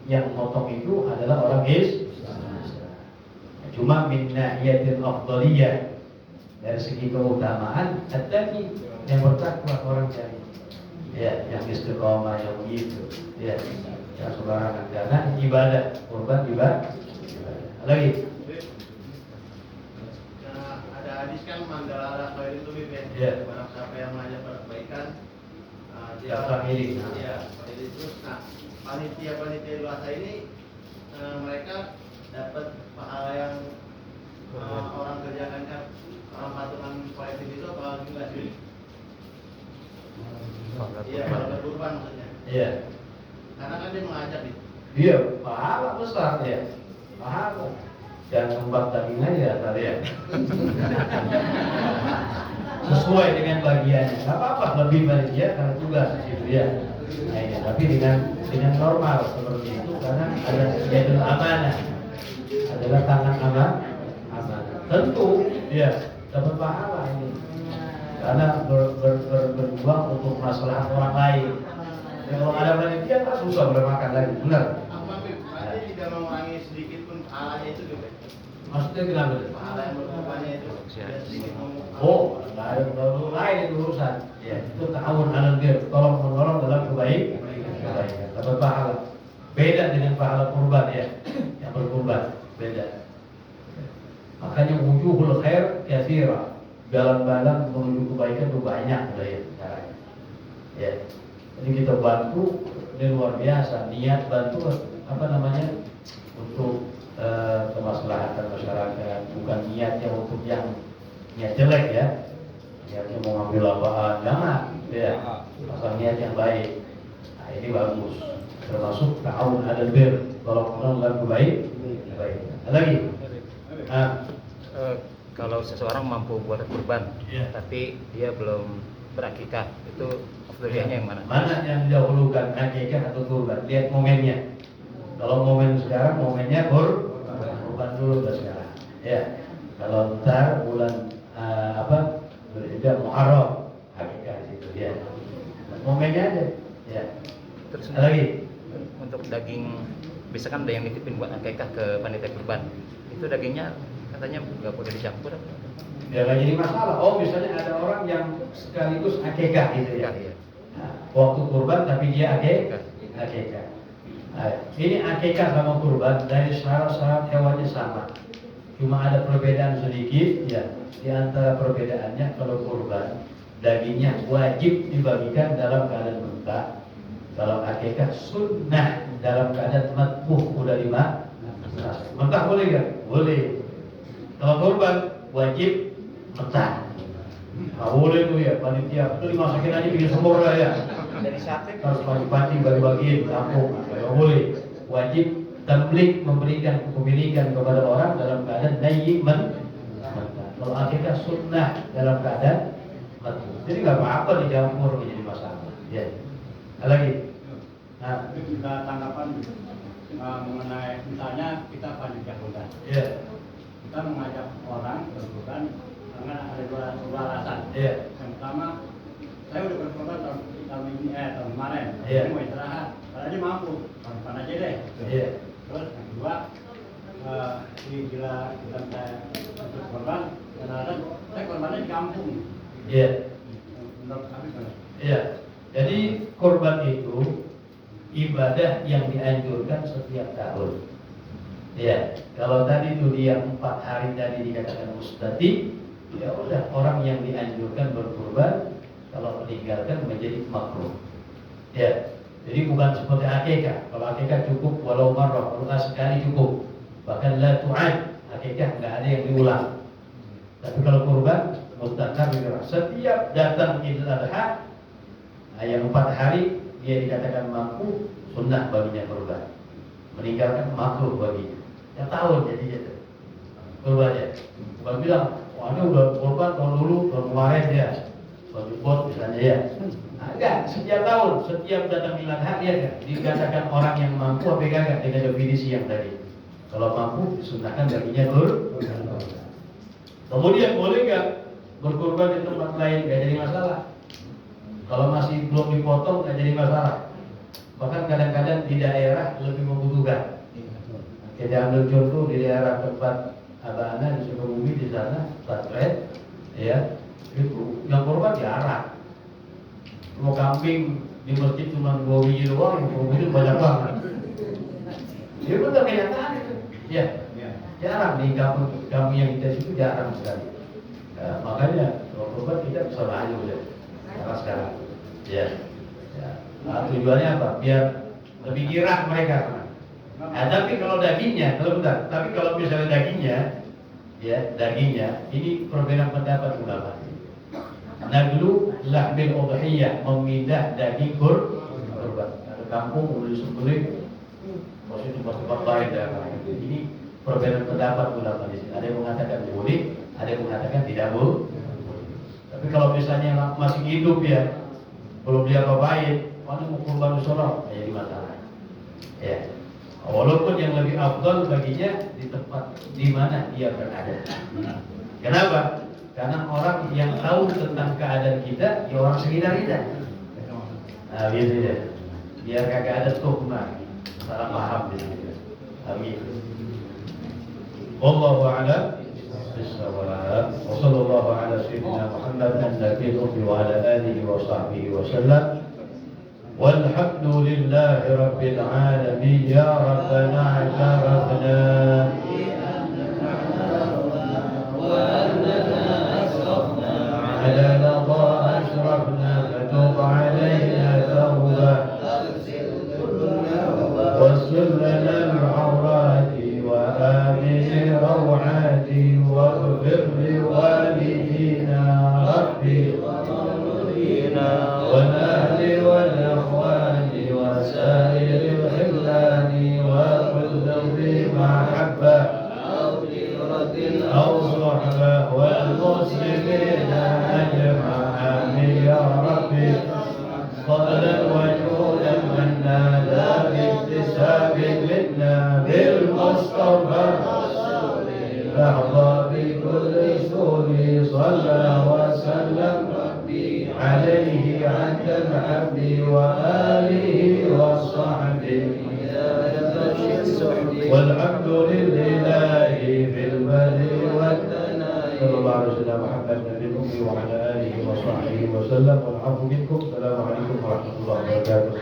yang motong itu adalah orang Islam. Cuma min nahiyatil afdaliyah, dari segi keutamaan tadi yang bertakwa orang cari. Ya, yang istiqomah yang begitu. Ya, yang sembarangan karena ibadah, kurban ibadah. Lagi. Nah, ada hadis kan mandala khairul tubib ya. Iya. Barang siapa yang mengajak pada kebaikan, dia Datang ini. Iya, jadi terus panitia luasa ini mereka dapat pahala yang orang kerjakan kan, orang patungan kolektif itu apa enggak sih? Iya, kalau berkurban maksudnya. Iya. Karena kan dia mengajak itu. Iya, pahala besar ya. Pahala. Jangan ngembak daging aja tadi ya. Sesuai dengan bagiannya. Gak apa-apa lebih banyak dia karena tugas di situ ya. Nah, ya, tapi dengan normal seperti itu karena ada jadul amanah. Adalah tangan amanah. Tentu ya dapat pahala ini. Karena berjuang untuk masalah orang lain. Kalau ada panitia kan susah bermakan lagi, benar? Apa berarti tidak mengurangi sedikit pun pahalanya itu gitu. Maksudnya kenapa? Pahala yang berkurbannya itu tidak sedikit Oh, lain itu urusan. Ya, itu ta'awun 'alal birr, tolong menolong dalam kebaikan. Dapat pahala. Beda dengan pahala kurban ya. Yang berkurban beda. Makanya wujuhul khair katsira. Jalan-jalan menuju kebaikan itu banyak ya caranya. Ya. Jadi kita bantu ini luar biasa. Niat bantu apa namanya? Untuk kemaslahatan masyarakat, bukan niatnya untuk yang niat jelek ya. Niatnya mau ngambil apaan, jangan ya. Asal niat yang baik. Nah, ini bagus. Termasuk ta'awun 'alal birr, tolong menolong dalam kebaikan. Ada lagi? Kalau seseorang mampu buat kurban, Iya. tapi dia belum berakikah, itu afdaliyahnya yang mana? Mana yang didahulukan, akikah atau kurban? Lihat momennya. Kalau momen sekarang, momennya kurban dulu sekarang. Ya. Kalau ntar bulan Dzulhijjah Muharram, akikah di situ ya. Momennya aja. Ya. Terus Ada lagi? untuk daging, bisa kan ada yang nitipin buat akikah ke panitia kurban, itu dagingnya katanya nggak boleh dicampur. Ya nggak jadi masalah. Oh misalnya ada orang yang sekaligus akikah gitu ya. Iya. Nah, waktu kurban tapi dia akikah. Nah, ini akikah sama kurban dari syarat-syarat hewannya sama. Cuma ada perbedaan sedikit ya. Di antara perbedaannya kalau kurban dagingnya wajib dibagikan dalam keadaan mentah. Kalau akikah sunnah dalam keadaan matbuh udah dimasak. Mentah boleh nggak? Boleh. Kalau kurban wajib mentah. Nggak boleh tuh ya panitia itu dimasakin aja bikin sempurna ya. Dari sate Harus pagi-pagi bagi-bagiin kampung. nggak boleh. Wajib tamlik, memberikan kepemilikan kepada orang dalam keadaan nayyi mentah. Kalau akikah sunnah dalam keadaan matbuh. Jadi nggak apa-apa dicampur menjadi masalah. Ya. Ada lagi. Nah, Itu juga tanggapan mengenai misalnya kita panitia korban. ya, Kita mengajak orang berkorban karena ada dua alasan. ya, Yang pertama, saya udah berkorban tahun kemarin, Iya. mau istirahat, kalau dia mampu, korban aja deh. ya, Terus yang kedua, bila kita minta untuk korban, dan alasan saya korbannya di kampung. ya. Menurut kami gimana? Ya, jadi kurban itu ibadah yang dianjurkan setiap tahun. Ya, kalau tadi itu dia 4 hari tadi dikatakan mustahil, ya udah orang yang dianjurkan berkurban kalau meninggalkan menjadi makruh. Ya, jadi bukan seperti akikah. Kalau akikah cukup walau marrah, walau sekali cukup. Bahkan la tu'ad, akikah nggak ada yang diulang. Tapi kalau kurban mutakar setiap datang Idul Adha, yang 4 hari dia dikatakan mampu, sunnah baginya kurban. Meninggalkan makruh baginya. Ya tahun jadi itu kurbannya. Bukan bilang, wah ini udah kurban tahun kemarin ya, baju bot misalnya ya. Nah, enggak, setiap tahun, setiap datang Idul Adha dia dikatakan orang yang mampu apa enggak dengan definisi yang tadi. Kalau mampu disunnahkan baginya kurban. Kemudian boleh nggak berkurban di tempat lain, nggak jadi masalah. Kalau masih belum dipotong nggak jadi masalah. Bahkan kadang-kadang di daerah lebih membutuhkan. Kita ambil contoh di daerah tempat Abah Ana di Sukabumi di sana, Satret, ya itu yang korban diarak. Mau kambing di masjid cuma 2 biji doang, yang 2 biji banyak banget. Itu betul kenyataan itu. Ya, jarang di kampung yang kita situ jarang sekali. Makanya kalau korban kita bisa aja udah. Sekarang, ya. Nah, tujuannya apa? Biar lebih girah mereka. Nah, tapi kalau dagingnya, tapi kalau misalnya dagingnya, ya dagingnya, ini perbedaan pendapat ulama. Naglu lahbil udhiyah, memindah daging kurban. Ada kampung udah disembelih, masih tempat-tempat lain dan ini perbedaan pendapat ulama di sini. Ada yang mengatakan boleh, ada yang mengatakan tidak boleh. Tapi kalau misalnya masih hidup ya, belum dia bawain, mana mau kurban musola, jadi masalah. Ya, walaupun yang lebih afdal baginya di tempat di mana dia berada. Kenapa? Karena orang yang tahu tentang keadaan kita, ya orang sekitar kita. Nah, gitu ya. Biar kagak ada tuhmah, salah paham di sini. Amin. Wallahu a'lam. وصلى الله على سيدنا محمد النبي الأمي وعلى آله وصحبه وسلم والحمد لله رب العالمين يا ربنا اعترفنا على لظى أشرفنا فتوب علينا توبة واغفر لنا العورات وآمن روعاتي واغفر لوالدينا ربي والأهل والأخوان وسائر الخلان وكل ذي محبة أو صحبة والمسلمين أجمعين يا ربي فضلا وجودا منا لا باكتساب منا بالمصطفى لحظة بكل سور صلى وسلم عليه عند العبد وآله وصحبه والحمد لله في البدء والثناء صلى الله عليه وسلم محمد نبي الأمي وعلى آله وصحبه وسلم والعفو منكم. السلام عليكم ورحمة الله وبركاته.